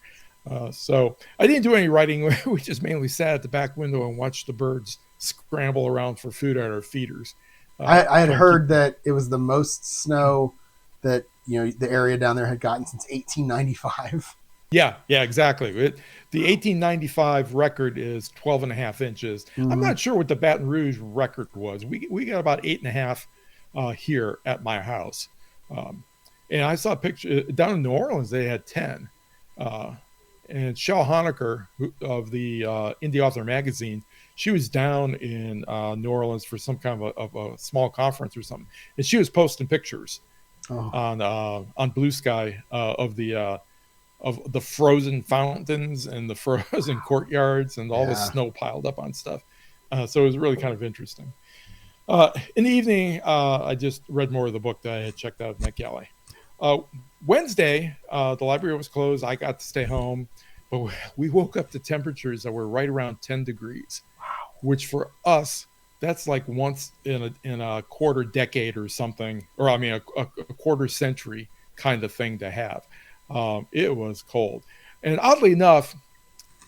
So I didn't do any writing. We just mainly sat at the back window and watched the birds scramble around for food at our feeders. I had heard that it was the most snow that the area down there had gotten since 1895. Yeah, exactly. The 1895 record is 12.5 inches. Mm-hmm. I'm not sure what the Baton Rouge record was. We got about 8.5 here at my house. And I saw a picture down in New Orleans, they had 10. And Shel Honecker of the Indie Author magazine, she was down in New Orleans for some kind of a small conference or something, and she was posting pictures on Blue Sky of the frozen fountains and the frozen courtyards and all the snow piled up on stuff. So it was really kind of interesting. In the evening, I just read more of the book that I had checked out at Met Galley. Wednesday, the library was closed. I got to stay home, but we woke up to temperatures that were right around 10 degrees, which for us, that's like once in a quarter decade or something, or I mean a quarter century kind of thing to have. It was cold, and oddly enough,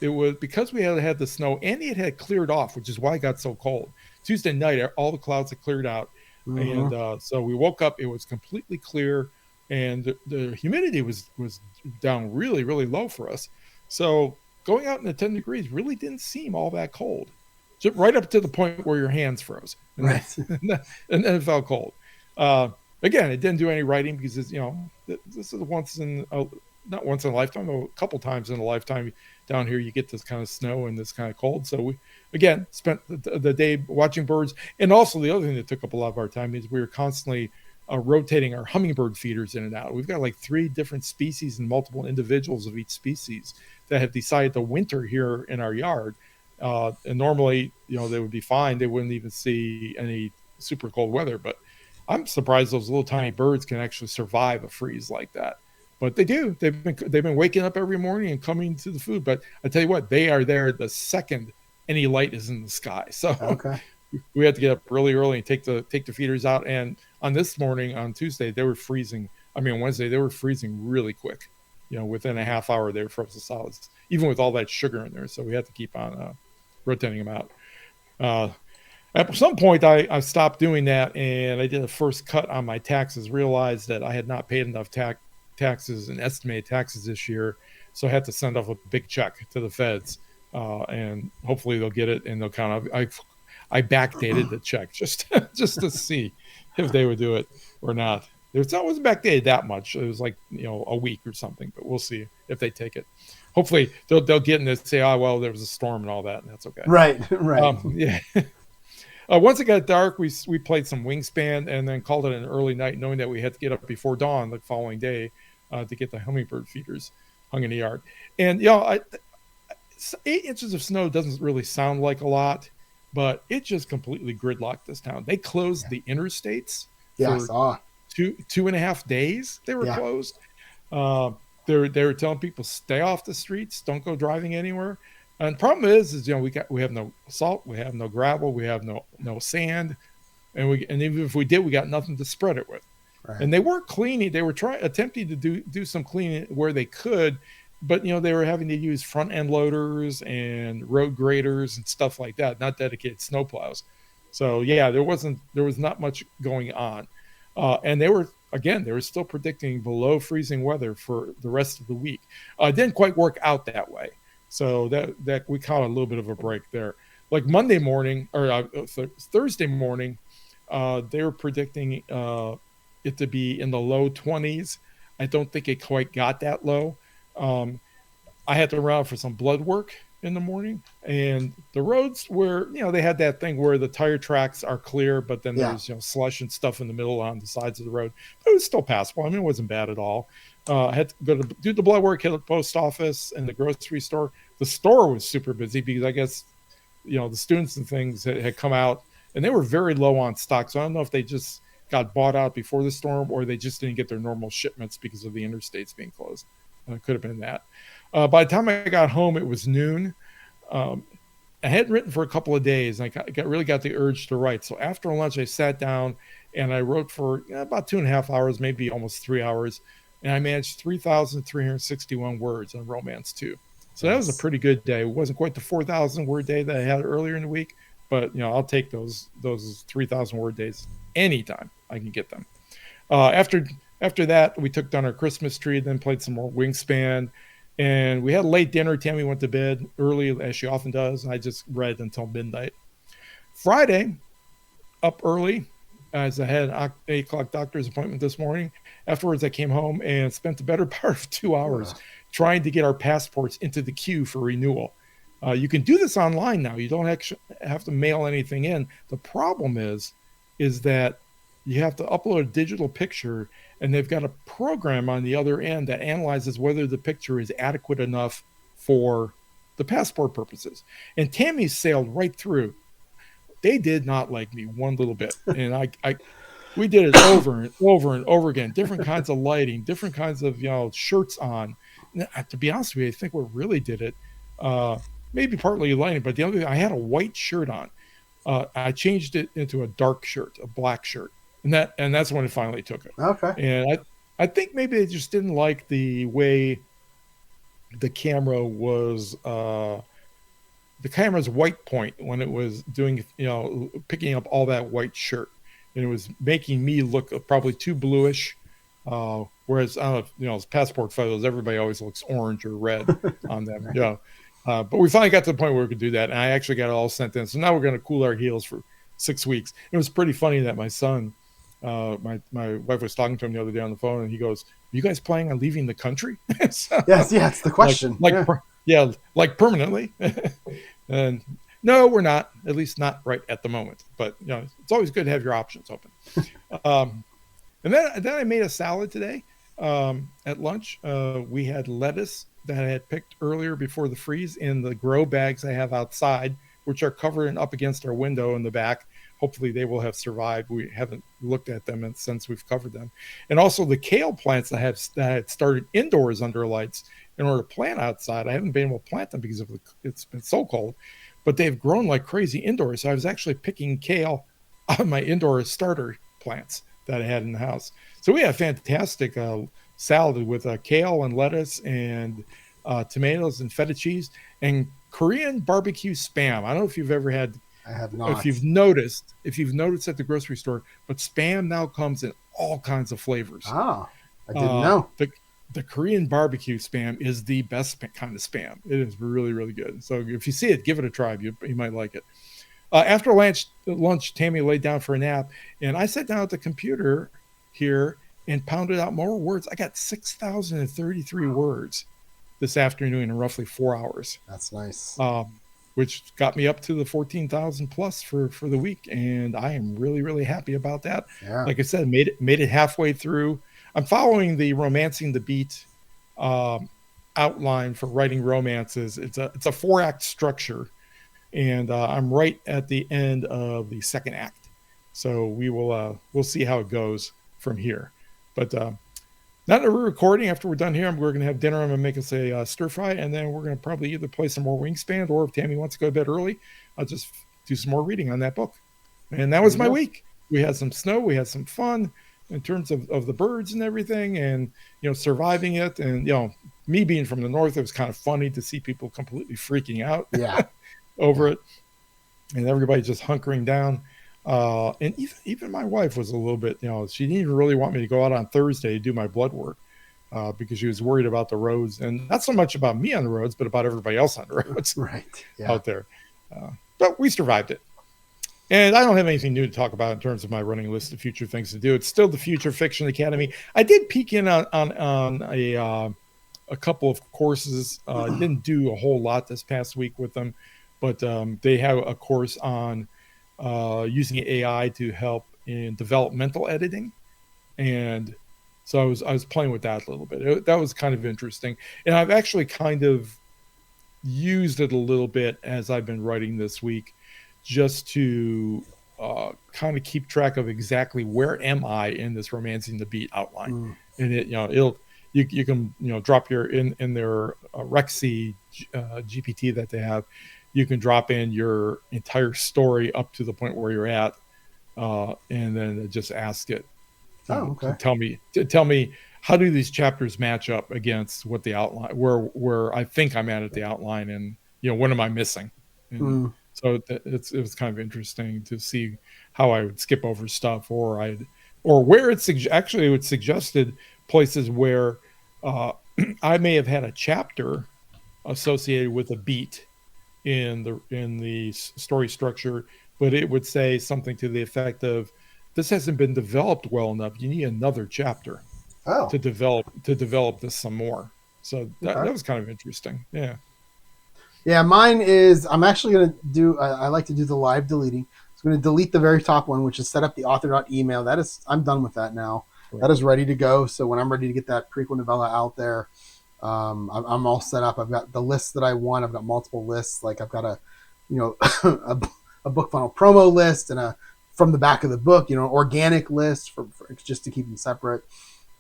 it was because we had the snow and it had cleared off, which is why it got so cold. Tuesday night, all the clouds had cleared out, and so we woke up. It was completely clear, and the humidity was down really, really low for us. So going out in the 10 degrees really didn't seem all that cold, just right up to the point where your hands froze, and, then it felt cold. Again, it didn't do any writing because it's, this is not once in a lifetime, but a couple times in a lifetime down here you get this kind of snow and this kind of cold. So we again spent the day watching birds, and also the other thing that took up a lot of our time is we were constantly rotating our hummingbird feeders in and out. We've got like 3 different species and multiple individuals of each species that have decided to winter here in our yard. And normally, they would be fine. They wouldn't even see any super cold weather, but I'm surprised those little tiny birds can actually survive a freeze like that. But they do. They've been waking up every morning and coming to the food. But I tell you what, they are there the second any light is in the sky. So we had to get up really early and take the feeders out. And on this morning, on Tuesday, they were freezing. I mean, on Wednesday, they were freezing really quick. Within a half hour, they were frozen solids, even with all that sugar in there. So we had to keep on rotating them out. At some point, I stopped doing that, and I did a first cut on my taxes, realized that I had not paid enough taxes and estimated taxes this year, so I had to send off a big check to the feds, and hopefully they'll get it, and they'll count. I backdated the check just to see if they would do it or not. It wasn't backdated that much. It was like a week or something, but we'll see if they take it. Hopefully they'll get in and say, oh well, there was a storm and all that, and that's okay. Right. Yeah. Once it got dark, we played some Wingspan and then called it an early night, knowing that we had to get up before dawn the following day to get the hummingbird feeders hung in the yard. And 8 inches of snow doesn't really sound like a lot, but it just completely gridlocked this town. They closed the interstates for 2.5 days. They were closed. They were telling people stay off the streets, don't go driving anywhere. And the problem is we have no salt, we have no gravel, we have no sand, and even if we did, we got nothing to spread it with. Right. And they weren't cleaning; they were attempting to do some cleaning where they could, but they were having to use front end loaders and road graders and stuff like that, not dedicated snowplows. So there was not much going on, and they were still predicting below freezing weather for the rest of the week. It didn't quite work out that way. So that we caught a little bit of a break there. Like Monday morning or Thursday morning, they were predicting it to be in the low 20s. I don't think it quite got that low. I had to run out for some blood work in the morning, and the roads were, they had that thing where the tire tracks are clear, but then there's slush and stuff in the middle on the sides of the road. But it was still passable. I mean, it wasn't bad at all. I had to go to do the blood work, hit the post office and the grocery store. The store was super busy because I guess, the students and things had come out, and they were very low on stock. So I don't know if they just got bought out before the storm or they just didn't get their normal shipments because of the interstates being closed. It could have been that. By the time I got home, it was noon. I hadn't written for a couple of days, and I really got the urge to write. So after lunch, I sat down and I wrote for about 2.5 hours, maybe almost 3 hours. And I managed 3,361 words on Romance 2. So that was a pretty good day. It wasn't quite the 4,000 word day that I had earlier in the week, but I'll take those 3,000 word days anytime I can get them. After that, we took down our Christmas tree, then played some more Wingspan, and we had a late dinner. Tammy went to bed early, as she often does. I just read until midnight. Friday, up early, as I had an 8 o'clock doctor's appointment this morning. Afterwards, I came home and spent the better part of 2 hours trying to get our passports into the queue for renewal. You can do this online now. You don't actually have to mail anything in. The problem is that you have to upload a digital picture, and they've got a program on the other end that analyzes whether the picture is adequate enough for the passport purposes. And Tammy sailed right through. They did not like me one little bit. And we did it over and over and over again. Different kinds of lighting, different kinds of shirts on. And to be honest with you, I think what really did it, maybe partly lighting, but the other thing, I had a white shirt on. I changed it into a dark shirt, a black shirt, and that's when it finally took it. Okay. And I think maybe they just didn't like the way the camera was. The camera's white point when it was doing, picking up all that white shirt, and it was making me look probably too bluish. Whereas I don't know, passport photos, everybody always looks orange or red on them. Right. But we finally got to the point where we could do that, and I actually got it all sent in. So now we're going to cool our heels for 6 weeks. It was pretty funny that my son, my wife was talking to him the other day on the phone, and he goes, "Are you guys planning on leaving the country?" So, yes, it's the question. Like permanently. And no, we're not, at least not right at the moment. But it's always good to have your options open. And then I made a salad today at lunch. We had lettuce that I had picked earlier before the freeze in the grow bags I have outside, which are covered up against our window in the back. Hopefully they will have survived. We haven't looked at them since we've covered them. And also the kale plants that had started indoors under lights in order to plant outside. I haven't been able to plant them because it's been so cold, but they've grown like crazy indoors. So I was actually picking kale on my indoor starter plants that I had in the house. So we had a fantastic salad with kale and lettuce and tomatoes and feta cheese and Korean barbecue spam. I don't know if you've ever had. I have not. If you've noticed at the grocery store, but spam now comes in all kinds of flavors. Oh, I didn't know. The Korean barbecue spam is the best kind of spam. It is really, really good. So if you see it, give it a try. You might like it. After lunch, Tammy laid down for a nap, and I sat down at the computer here and pounded out more words. I got 6,033 words this afternoon in roughly 4 hours. That's nice. Which got me up to the 14,000 plus for the week, and I am really, really happy about that. Yeah. Like I said, made it halfway through. I'm following the Romancing the Beat outline for writing romances. It's a 4-act structure, and I'm right at the end of the second act. So we'll see how it goes from here. But now that we're recording, after we're done here, we're going to have dinner. I'm going to make us a stir fry, and then we're going to probably either play some more Wingspan, or if Tammy wants to go to bed early, I'll just do some more reading on that book. And that was my week. We had some snow. We had some fun in terms of the birds and everything, and surviving it. And me being from the north, it was kind of funny to see people completely freaking out over it, and everybody just hunkering down. And even my wife was a little bit, she didn't even really want me to go out on Thursday to do my blood work because she was worried about the roads, and not so much about me on the roads, but about everybody else on the roads out there. But we survived it. And I don't have anything new to talk about in terms of my running list of future things to do. It's still the Future Fiction Academy. I did peek in on a couple of courses. Didn't do a whole lot this past week with them, but they have a course on using AI to help in developmental editing, and so I was playing with that a little bit. That was kind of interesting, and I've actually kind of used it a little bit as I've been writing this week, just to kind of keep track of exactly where am I in this Romancing the Beat outline. And it you can drop your in their Rexy GPT that they have. You can drop in your entire story up to the point where you're at, and then just ask it to tell me how do these chapters match up against what the outline, where I think I'm at the outline, and what am I missing? And so it was kind of interesting to see how I would skip over stuff, or where it suggested places where I may have had a chapter associated with a beat in the story structure, but it would say something to the effect of this hasn't been developed well enough. You need another chapter to develop this some more. So that was kind of interesting. Yeah. Yeah, mine is, I'm actually going to do, I like to do the live deleting. So I'm going to delete the very top one, which is set up the author.email. That is, I'm done with that now. Right. That is ready to go. So when I'm ready to get that prequel novella out there, I'm all set up. I've got the lists that I want. I've got multiple lists. Like I've got a, a book funnel promo list and a, from the back of the book, an organic list for just to keep them separate.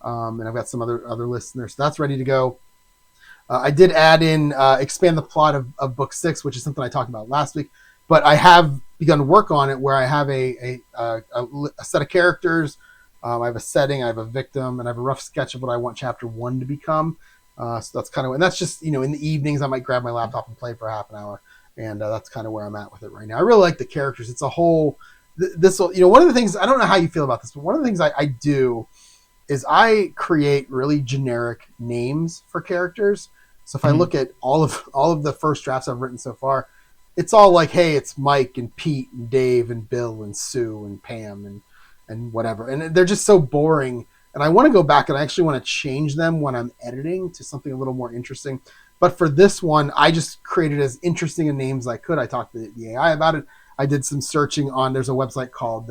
And I've got some other lists in there. So that's ready to go. I did add in expand the plot of book 6, which is something I talked about last week, but I have begun to work on it where I have a set of characters. I have a setting, I have a victim, and I have a rough sketch of what I want chapter 1 to become. So that's kind of, and that's just, in the evenings, I might grab my laptop and play for half an hour. And that's kind of where I'm at with it right now. I really like the characters. It's a whole, one of the things, I don't know how you feel about this, but one of the things I do is I create really generic names for characters. So if I look at all of the first drafts I've written so far, it's all like, hey, it's Mike and Pete and Dave and Bill and Sue and Pam and whatever. And they're just so boring. And I want to go back and I actually want to change them when I'm editing to something a little more interesting. But for this one, I just created as interesting a names as I could. I talked to the AI about it. I did some searching on, there's a website called,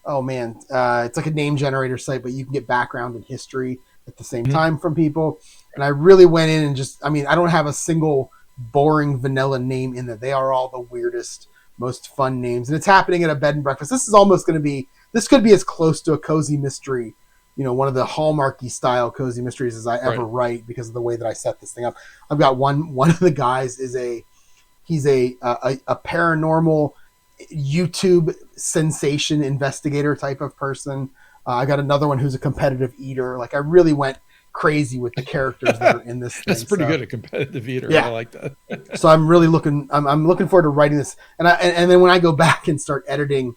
it's like a name generator site, but you can get background and history at the same time from people. And I really went in and just, I don't have a single boring vanilla name in there. They are all the weirdest, most fun names. And it's happening at a bed and breakfast. This is almost going to be, this could be as close to a cozy mystery, one of the Hallmarky style cozy mysteries as I ever write because of the way that I set this thing up. I've got one of the guys is he's a paranormal YouTube sensation investigator type of person. I got another one who's a competitive eater. Like I really went crazy with the characters that are in this thing. That's pretty good, a competitive eater. Yeah. I like that. So I'm really looking forward to writing this. And then when I go back and start editing,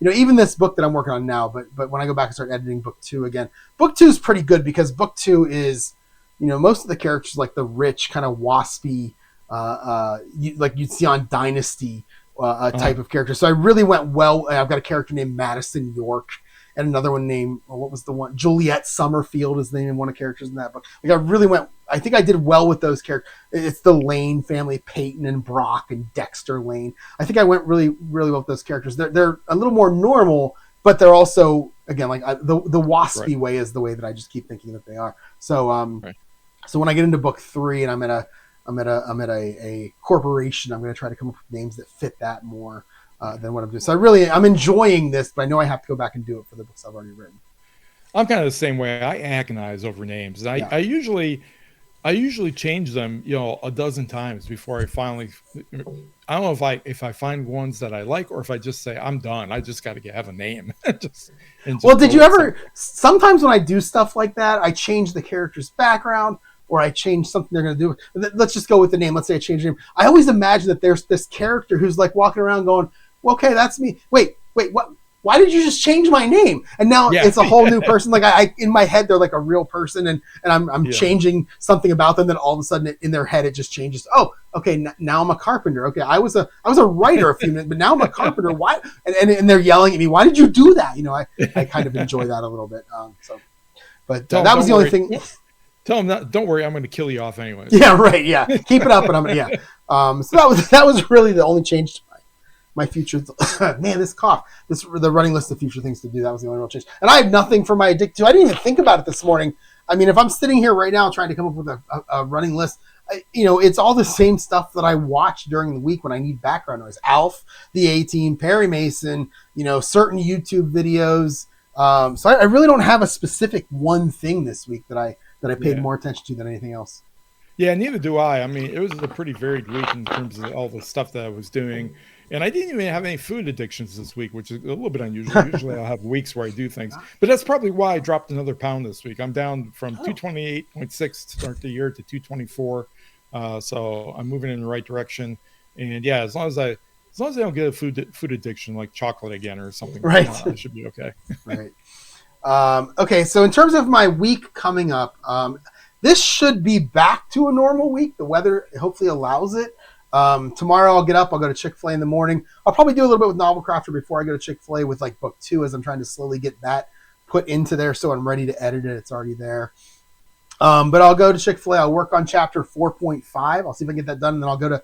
even this book that I'm working on now, but when I go back and start editing book 2 again, book 2 is pretty good because book 2 is, most of the characters like the rich kind of waspy, like you'd see on Dynasty type of character. So I really went well. I've got a character named Madison York and another one named, what was the one? Juliet Summerfield is the name of one of the characters in that book. Like I think I did well with those characters. It's the Lane family, Peyton and Brock and Dexter Lane. I think I went really, really well with those characters. They're a little more normal, but they're also, again, like the waspy way is the way that I just keep thinking that they are. So, so when I get into book 3 and I'm at a corporation, I'm going to try to come up with names that fit that more than what I'm doing. So I'm enjoying this, but I know I have to go back and do it for the books I've already written. I'm kind of the same way. I agonize over names. I usually change them, a dozen times before I finally. I don't know if I find ones that I like or if I just say I'm done. I just got to have a name. Well, did you ever? Sometimes when I do stuff like that, I change the character's background or I change something they're going to do. Let's just go with the name. Let's say I change the name. I always imagine that there's this character who's like walking around going, well, okay, that's me. Wait, what? Why did you just change my name? And now it's a whole new person. Like I in my head, they're like a real person, and I'm changing something about them. Then all of a sudden, in their head, it just changes. Oh, okay, now I'm a carpenter. Okay, I was a writer a few minutes, but now I'm a carpenter. Why? And they're yelling at me. Why did you do that? I kind of enjoy that a little bit. But that was the only thing. Tell them don't worry, I'm going to kill you off anyways. Yeah, right. Yeah, keep it up, and so that was really the only change to my future. Man, this cough, the running list of future things to do. That was the only real change. And I have nothing for my addict to. I didn't even think about it this morning. If I'm sitting here right now trying to come up with a running list, it's all the same stuff that I watch during the week when I need background noise. Alf, the A-Team, Perry Mason, certain YouTube videos. So I really don't have a specific one thing this week that I paid more attention to than anything else. Yeah, neither do I. It was a pretty varied week in terms of all the stuff that I was doing. And I didn't even have any food addictions this week, which is a little bit unusual. Usually I'll have weeks where I do things. But that's probably why I dropped another pound this week. I'm down from 228.6 to start the year to 224. So I'm moving in the right direction. And yeah, as long as I don't get a food addiction like chocolate again or something, right, I should be okay. Right. Okay, so in terms of my week coming up, this should be back to a normal week. The weather hopefully allows it. Tomorrow I'll get up. I'll go to Chick-fil-A in the morning. I'll probably do a little bit with Novel Crafter before I go to Chick-fil-A with like book 2, as I'm trying to slowly get that put into there so I'm ready to edit it. It's already there. But I'll go to Chick-fil-A. I'll work on chapter 4.5. I'll see if I can get that done, and then I'll go to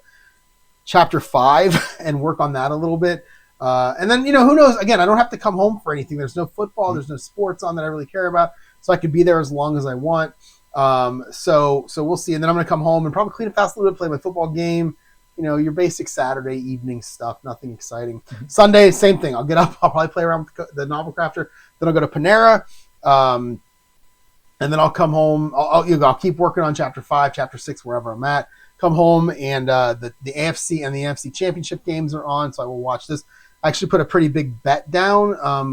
chapter 5 and work on that a little bit. And then, who knows? Again, I don't have to come home for anything. There's no football. There's no sports on that I really care about. So I could be there as long as I want. So we'll see. And then I'm going to come home and probably clean up fast a little bit, play my football game. Your basic Saturday evening stuff, nothing exciting. Mm-hmm. Sunday, same thing. I'll get up. I'll probably play around with the Novel Crafter. Then I'll go to Panera. And then I'll come home. I'll keep working on chapter 5, chapter 6, wherever I'm at. Come home, and the AFC and the NFC Championship games are on, so I will watch this. I actually put a pretty big bet down.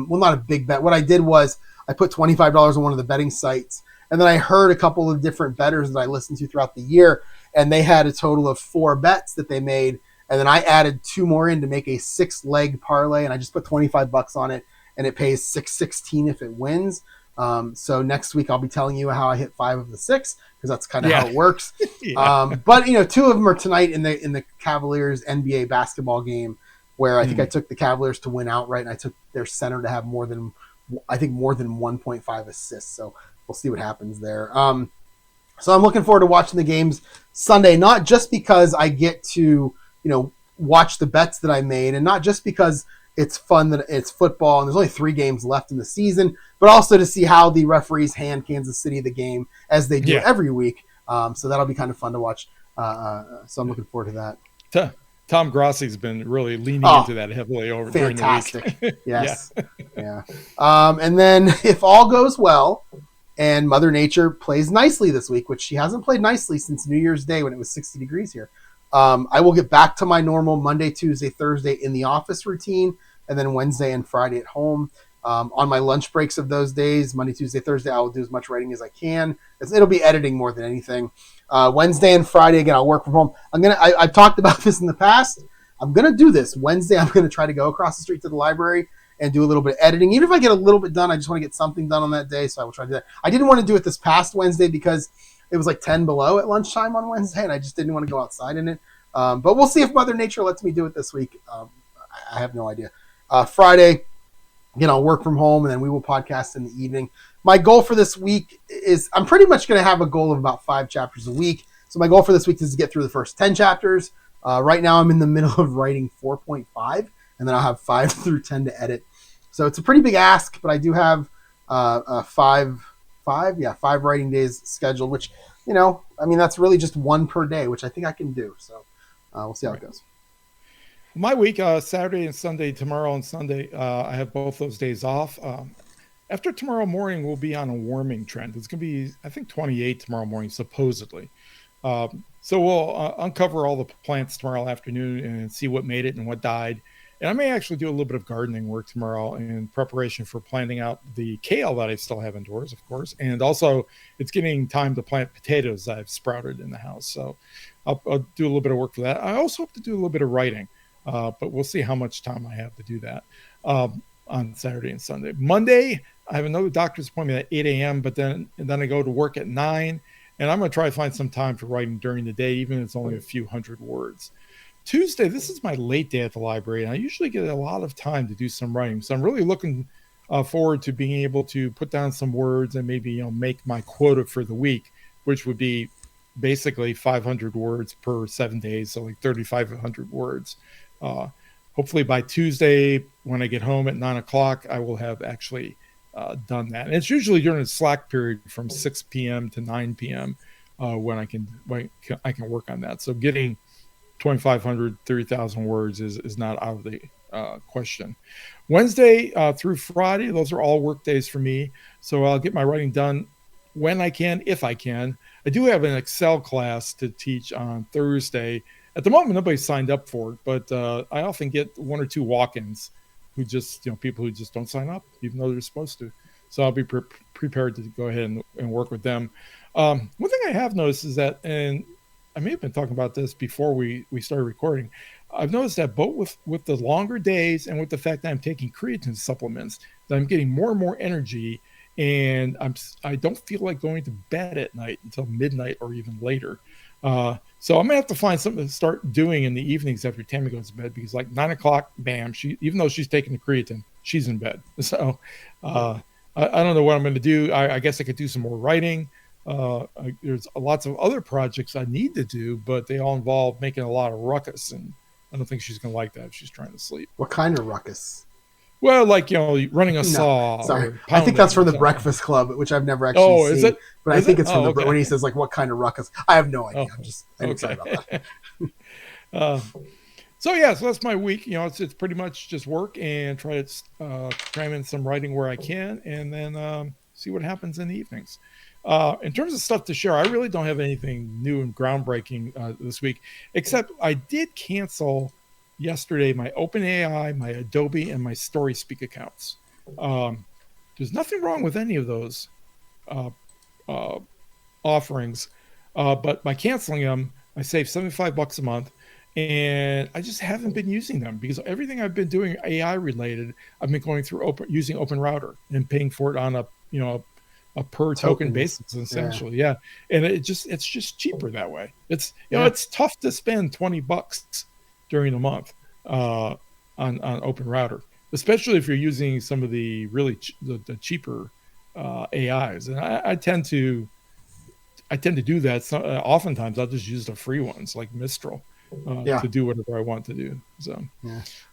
Well, not a big bet. What I did was I put $25 on one of the betting sites, and then I heard a couple of different bettors that I listened to throughout the year, and they had a total of 4 bets that they made, and then I added 2 more in to make a 6-leg parlay, and I just put $25 on it, and it pays $6.16 if it wins. So next week I'll be telling you how I hit 5 of the 6, because that's kind of how it works. Yeah. But 2 of them are tonight in the Cavaliers NBA basketball game, where I think I took the Cavaliers to win outright, and I took their center to have more than 1.5 assists. So we'll see what happens there. So I'm looking forward to watching the games Sunday, not just because I get to watch the bets that I made, and not just because it's fun that it's football and there's only 3 games left in the season, but also to see how the referees hand Kansas City the game as they do every week. So that'll be kind of fun to watch. So I'm looking forward to that. Tom Grossi's been really leaning into that heavily over during the week. Yes. Yeah. And then if all goes well and Mother Nature plays nicely this week, which she hasn't played nicely since New Year's Day when it was 60 degrees here, I will get back to my normal Monday, Tuesday, Thursday in the office routine, and then Wednesday and Friday at home. On my lunch breaks of those days, Monday, Tuesday, Thursday, I will do as much writing as I can. It'll be editing more than anything. Wednesday and Friday, again, I'll work from home. I've talked about this in the past. I'm going to do this. Wednesday, I'm going to try to go across the street to the library and do a little bit of editing. Even if I get a little bit done, I just want to get something done on that day, so I will try to do that. I didn't want to do it this past Wednesday because it was like 10 below at lunchtime on Wednesday, and I just didn't want to go outside in it. But we'll see if Mother Nature lets me do it this week. I have no idea. Friday, I'll work from home, and then we will podcast in the evening. My goal for this week is I'm pretty much going to have a goal of about 5 chapters a week. So my goal for this week is to get through the first 10 chapters. Right now I'm in the middle of writing 4.5, and then I'll have 5 through 10 to edit. So it's a pretty big ask, but I do have 5 writing days scheduled, which, that's really just 1 per day, which I think I can do. So we'll see how it goes. My week, Saturday and Sunday, tomorrow and Sunday, I have both those days off. After tomorrow morning, we'll be on a warming trend. It's going to be, I think, 28 tomorrow morning, supposedly. So we'll uncover all the plants tomorrow afternoon and see what made it and what died. And I may actually do a little bit of gardening work tomorrow in preparation for planting out the kale that I still have indoors, of course. And also, it's getting time to plant potatoes that I've sprouted in the house. So I'll do a little bit of work for that. I also hope to do a little bit of writing. But we'll see how much time I have to do that on Saturday and Sunday. Monday, I have another doctor's appointment at 8 a.m., but then I go to work at 9, and I'm going to try to find some time for writing during the day, even if it's only a few hundred words. Tuesday, this is my late day at the library, and I usually get a lot of time to do some writing. So I'm really looking forward to being able to put down some words and maybe make my quota for the week, which would be basically 500 words per 7 days, so like 3,500 words. Hopefully by Tuesday, when I get home at 9 o'clock, I will have actually done that. And it's usually during the slack period from 6 p.m. to 9 p.m. When I can work on that. So getting 2,500, 30,000 words is not out of the question. Wednesday through Friday, those are all work days for me. So I'll get my writing done when I can, if I can. I do have an Excel class to teach on Thursday. At the moment, nobody's signed up for it, but I often get 1 or 2 walk-ins who just, people who just don't sign up, even though they're supposed to. So I'll be prepared to go ahead and work with them. One thing I have noticed is that, and I may have been talking about this before we started recording, I've noticed that both with the longer days and with the fact that I'm taking creatine supplements, that I'm getting more and more energy. and I don't feel like going to bed at night until midnight or even later. So I'm gonna have to find something to start doing in the evenings after Tammy goes to bed, because like 9 o'clock, bam, even though she's taking the creatine, she's in bed. So I don't know what I'm going to do. I guess I could do some more writing. There's lots of other projects I need to do, but they all involve making a lot of ruckus, and I don't think she's going to like that if she's trying to sleep. What kind of ruckus? Well, like, running a saw. Sorry, I think that's from the Breakfast Club, which I've never actually seen. Is it? But I think it's from when he says like, "What kind of ruckus?" I have no idea. I'm excited about that. So that's my week. It's pretty much just work and try to cram in some writing where I can, and then see what happens in the evenings. In terms of stuff to share, I really don't have anything new and groundbreaking this week, except I did cancel yesterday my OpenAI, my Adobe, and my StorySpeak accounts. There's nothing wrong with any of those offerings, but by canceling them, I saved $75 a month, and I just haven't been using them because everything I've been doing AI related, I've been going through using OpenRouter and paying for it on a per token basis, essentially. Yeah. And it's just cheaper that way. It's it's tough to spend $20 during the month on OpenRouter, especially if you're using some of the really the cheaper AIs. And I tend to do that. So, oftentimes I'll just use the free ones like Mistral to do whatever I want to do. So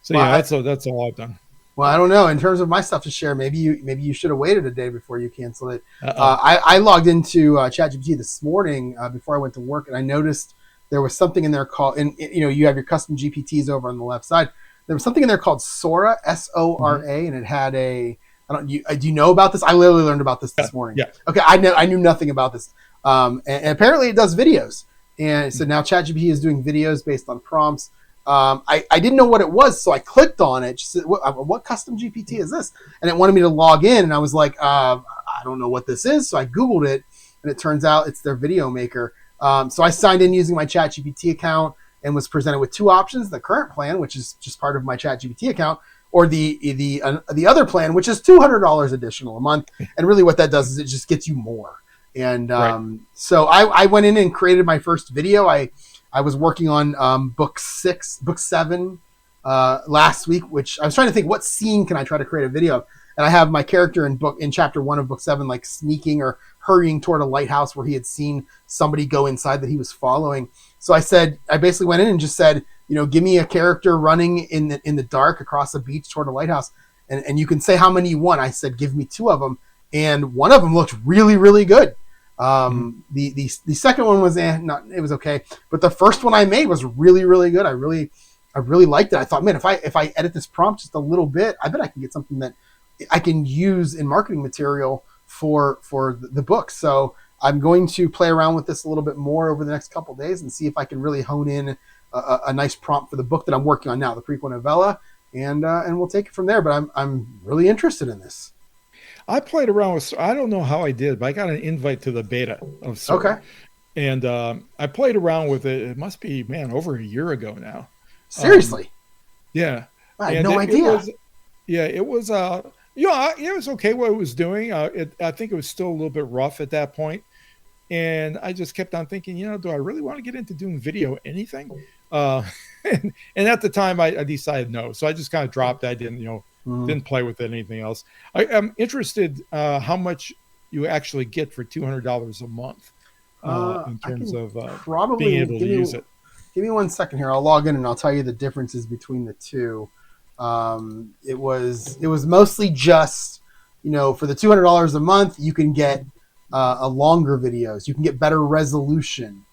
that's all I've done. Well, I don't know. In terms of my stuff to share, maybe you should have waited a day before you canceled it. I logged into ChatGPT this morning before I went to work, and I noticed there was something in there called, and you have your custom GPTs over on the left side. There was something in there called Sora, Sora, and it had do you know about this? I literally learned about this morning. Yeah. Okay, I knew nothing about this, and apparently it does videos, and so now ChatGPT is doing videos based on prompts. I didn't know what it was, so I clicked on it. Just said, what custom GPT is this? And it wanted me to log in, and I was like, I don't know what this is. So I Googled it, and it turns out it's their video maker. So I signed in using my ChatGPT account and was presented with two options: the current plan, which is just part of my ChatGPT account, or the other plan, which is $200 additional a month. And really, what that does is it just gets you more. And so I went in and created my first video. I was working on book 7 last week, which I was trying to think what scene can I try to create a video of. And I have my character in chapter 1 of book 7, like sneaking or hurrying toward a lighthouse where he had seen somebody go inside that he was following. So I basically went in and just said, give me a character running in the dark across a beach toward a lighthouse. And you can say how many you want. I said, give me 2 of them. And one of them looked really, really good. The second one was it was okay, but the first one I made was really, really good. I really liked it. I thought, man, if I edit this prompt just a little bit, I bet I can get something that I can use in marketing material for the book. So I'm going to play around with this a little bit more over the next couple of days and see if I can really hone in a nice prompt for the book that I'm working on now, the prequel novella, and we'll take it from there. But I'm really interested in this. I played around with, I don't know how I did, but I got an invite to the beta of Sora. Okay. And I played around with it. It must be, over a year ago now. Seriously? Yeah. I had no idea. It was okay what it was doing. I think it was still a little bit rough at that point. And I just kept on thinking, do I really want to get into doing video anything? And at the time I decided no. So I just kind of dropped that. I didn't play with anything else. I'm interested how much you actually get for $200 a month in terms of being able to use it. Give me 1 second here. I'll log in and I'll tell you the differences between the two. It was mostly just, for the $200 a month, you can get a longer videos. You can get better resolution.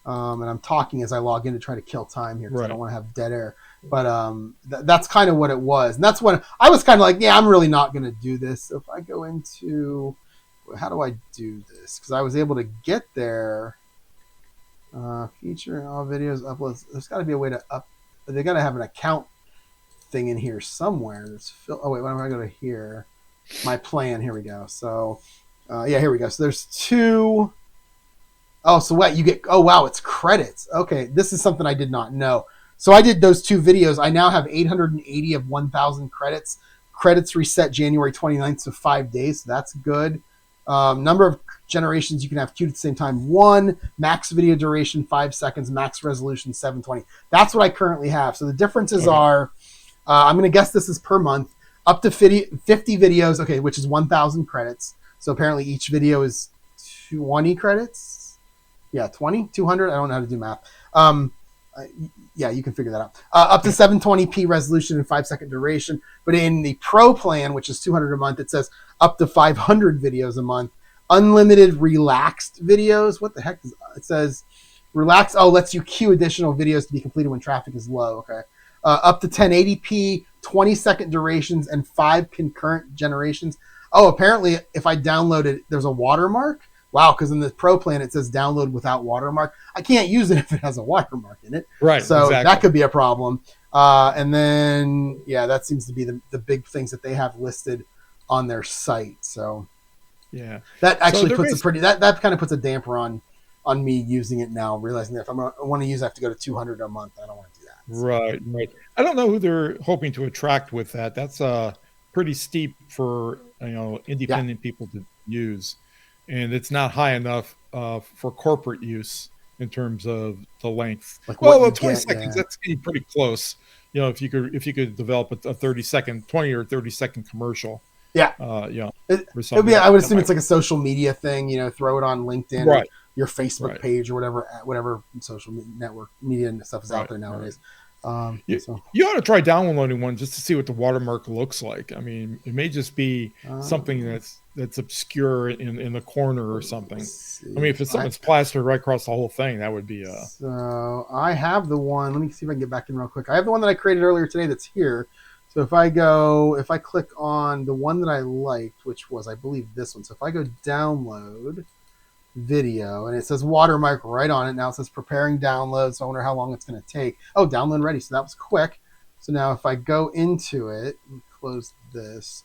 And I'm talking as I log in to try to kill time here because I don't want to have dead air. But that's kind of what it was. And that's when I was kind of like, I'm really not going to do this. So if I go into, how do I do this? Because I was able to get there. Featuring all videos, uploads. There's got to be a way to they got to have an account thing in here somewhere. When I go to here, my plan, here we go. So, here we go. So there's 2. Oh, so what you get? Oh, wow, it's credits. Okay, this is something I did not know. So I did those 2 videos. I now have 880 of 1,000 credits Credits reset January 29th, so 5 days. So that's good. Number of generations you can have queued at the same time, 1. Max video duration, 5 seconds. Max resolution, 720. That's what I currently have. So the differences are, I'm going to guess this is per month, up to 50 videos, okay, which is 1,000 credits. So apparently each video is 20 credits. Yeah, 20, 200. I don't know how to do math. Yeah, you can figure that out. Up to 720p resolution and 5-second duration. But in the Pro plan, which is $200 a month, it says up to 500 videos a month. Unlimited relaxed videos. What the heck is it? Says relax. Oh, lets you queue additional videos to be completed when traffic is low. Okay. Up to 1080p, 20-second durations, and 5 concurrent generations. Oh, apparently if I download it, there's a watermark. Wow, because in the Pro plan it says download without watermark. I can't use it if it has a watermark in it. Right. So exactly. that could be a problem. And then, yeah, that seems to be the big things that they have listed on their site. So yeah, that actually puts a pretty that kind of puts a damper on me using it now, realizing that if I want to use it, I have to go to 200 a month. I don't want to do that. So. Right. I don't know who they're hoping to attract with that. That's pretty steep for independent people to use. And it's not high enough for corporate use in terms of the length. Like 20 seconds, that's getting pretty close. If you could develop a 20 or 30 second commercial. Yeah. I would assume it's like a social media thing, throw it on LinkedIn or your Facebook page or whatever social network media and stuff is out there nowadays. You ought to try downloading one just to see what the watermark looks like. I mean, it may just be something that's obscure in the corner or something. I mean, if it's something that's plastered right across the whole thing, that would be So I have the one. Let me see if I can get back in real quick. I have the one that I created earlier today that's here. So if I click on the one that I liked, which was, I believe, this one. So if I go download video, and it says watermark right on it. Now it says preparing download, so I wonder how long it's going to take. Oh, download ready. So that was quick. So now if I go into it, and close this,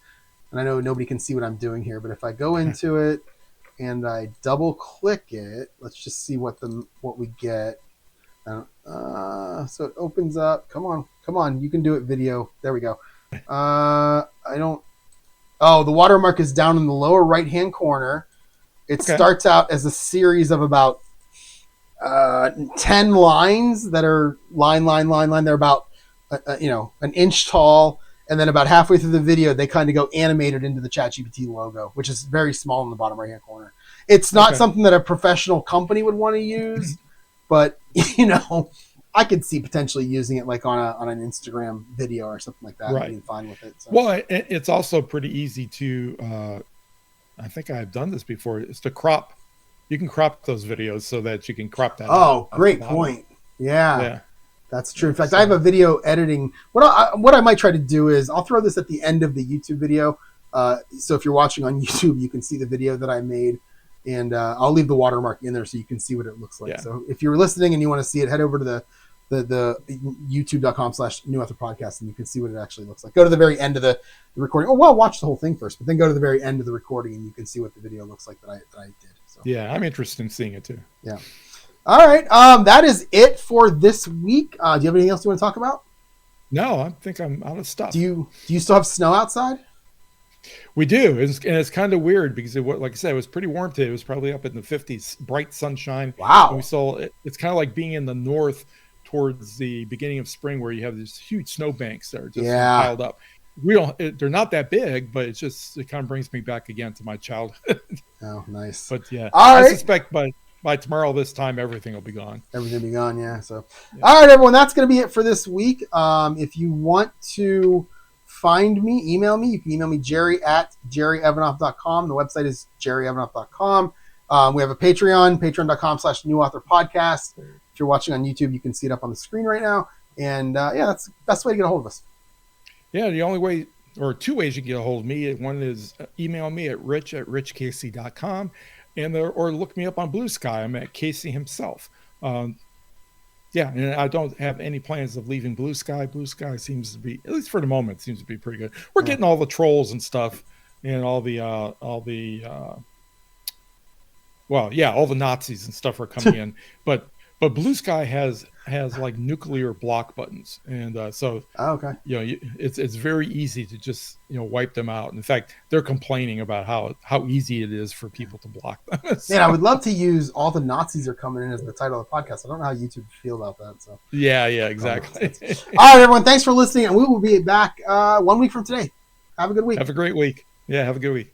and I know nobody can see what I'm doing here, but if I go into it and I double click it, let's just see what we get. So it opens up. Come on, you can do it, video. There we go. The watermark is down in the lower right hand corner. It starts out as a series of about 10 lines that are line. They're about an inch tall, and then about halfway through the video, they kind of go animated into the ChatGPT logo, which is very small in the bottom right hand corner. It's not something that a professional company would want to use, but I could see potentially using it like on an Instagram video or something like that. Being fine with it. So. Well, it's also pretty easy to. I think I've done this before. It's to crop. You can crop those videos so that you can crop that. Oh, great point. Yeah, that's true. In fact, I have a video editing. What I might try to do is I'll throw this at the end of the YouTube video. So if you're watching on YouTube, you can see the video that I made, and I'll leave the watermark in there so you can see what it looks like. Yeah. So if you're listening and you want to see it, head over to the youtube.com/newauthorpodcast and you can see what it actually looks like. Go to the very end of the recording. Oh, well, watch the whole thing first, but then go to the very end of the recording and you can see what the video looks like that I did. So. Yeah, I'm interested in seeing it too. Yeah. All right. That is it for this week. Do you have anything else you want to talk about? No, I think I'm out of stuff. Do you still have snow outside? We do. It's kind of weird because like I said, it was pretty warm today. It was probably up in the 50s, bright sunshine. Wow. And we saw it's kind of like being in the north towards the beginning of spring where you have these huge snowbanks that are just piled up. They're not that big, but it kind of brings me back again to my childhood. Oh, nice. But yeah, I suspect by tomorrow this time, everything will be gone. Everything will be gone. Yeah. So, all right, everyone, that's going to be it for this week. If you want to find me, email me. You can email me, jerry@jerryevanoff.com. The website is jerryevanoff.com. We have a Patreon, patreon.com/newauthorpodcast. If you're watching on YouTube, you can see it up on the screen right now. And that's the best way to get a hold of us. Yeah, the only way, or two ways you can get a hold of me. One is email me at rich@richkacy.com, or look me up on Blue Sky. I'm at Kacy himself. And I don't have any plans of leaving Blue Sky. Blue Sky seems to be, at least for the moment, seems to be pretty good. We're getting all the trolls and stuff, and all the Nazis and stuff are coming in, but Blue Sky has has like nuclear block buttons, and so okay. it's very easy to just wipe them out. In fact, they're complaining about how easy it is for people to block them. So, man, I would love to use "All the Nazis Are Coming In" as the title of the podcast. I don't know how YouTube feel about that. So yeah, exactly. All right, everyone, thanks for listening, and we will be back 1 week from today. Have a good week. Have a great week. Yeah, have a good week.